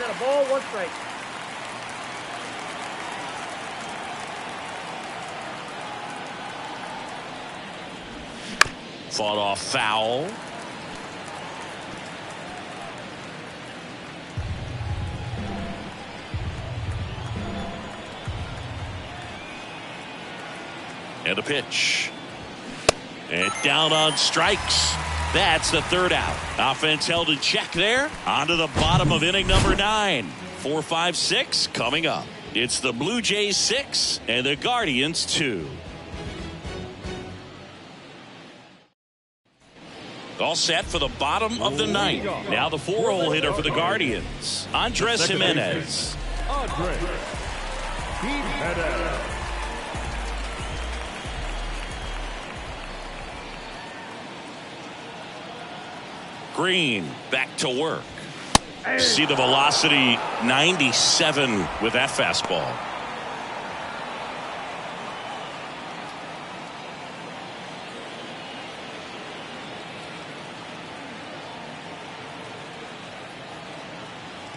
got a ball, 1 strike. Fought off foul. And a pitch. And down on strikes. That's the 3rd out. Offense held in check there. On to the bottom of inning number 9. 4, 5, 6 coming up. It's the Blue Jays 6 and the Guardians 2. All set for the bottom of the 9th. Now the 4-hole hitter for the Guardians, Andres Jimenez. Andres Jimenez. Green back to work. See the velocity, 97 with that fastball.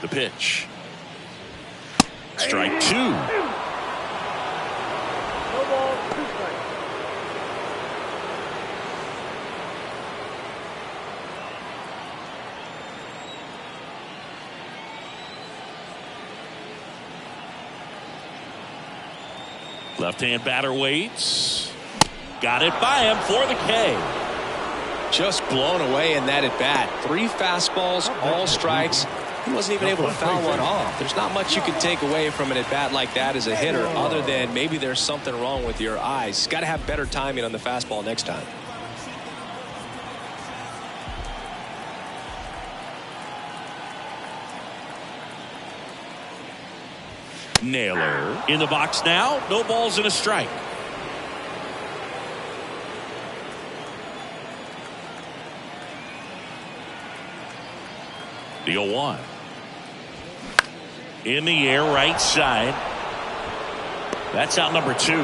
The pitch. Strike 2. No ball, 2 strikes. Left-hand batter waits. Got it by him for the K. Just blown away in that at bat. 3 fastballs, all strikes. He wasn't even able to foul one off. There's not much you can take away from an at-bat like that as a hitter other than maybe there's something wrong with your eyes. Got to have better timing on the fastball next time. Naylor in the box now. No balls and a strike. The 0-1. In the air, right side. That's out number 2.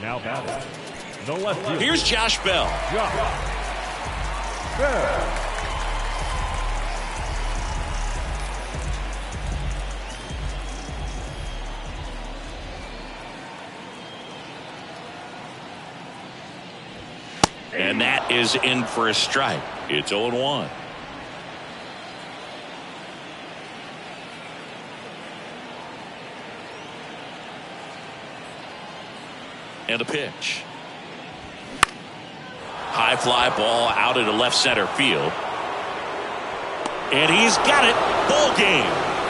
Now batting. No left field. Here's Josh Bell. Josh Bell. And that is in for a strike. It's 0-1. And the pitch. High fly ball out into left center field. And he's got it. Ball game.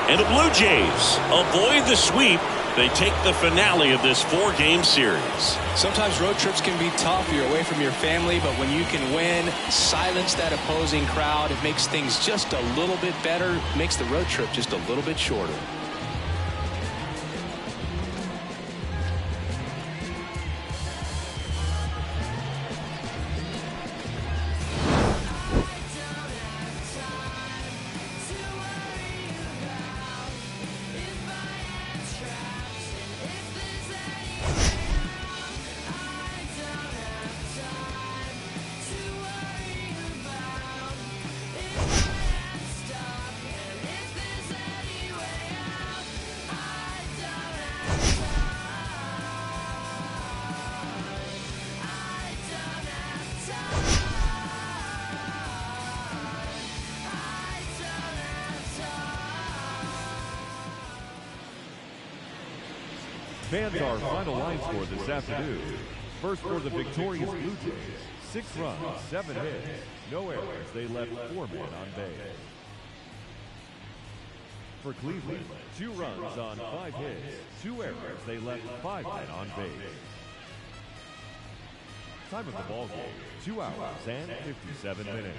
And the Blue Jays avoid the sweep. They take the finale of this 4-game series. Sometimes road trips can be tough. You're away from your family, but when you can win, silence that opposing crowd, it makes things just a little bit better, makes the road trip just a little bit shorter. Fans, our final line score this afternoon. First for the victorious Blue Jays, 6 runs, 7 hits, no errors. They left 4 men on base. For Cleveland, 2 runs on 5 hits, 2 errors. They left 5 men on base. Time of the ball game, 2 hours and 57 minutes.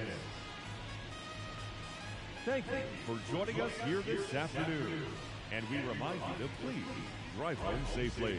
Thank you for joining us here this afternoon. And we remind you to please drive home safely.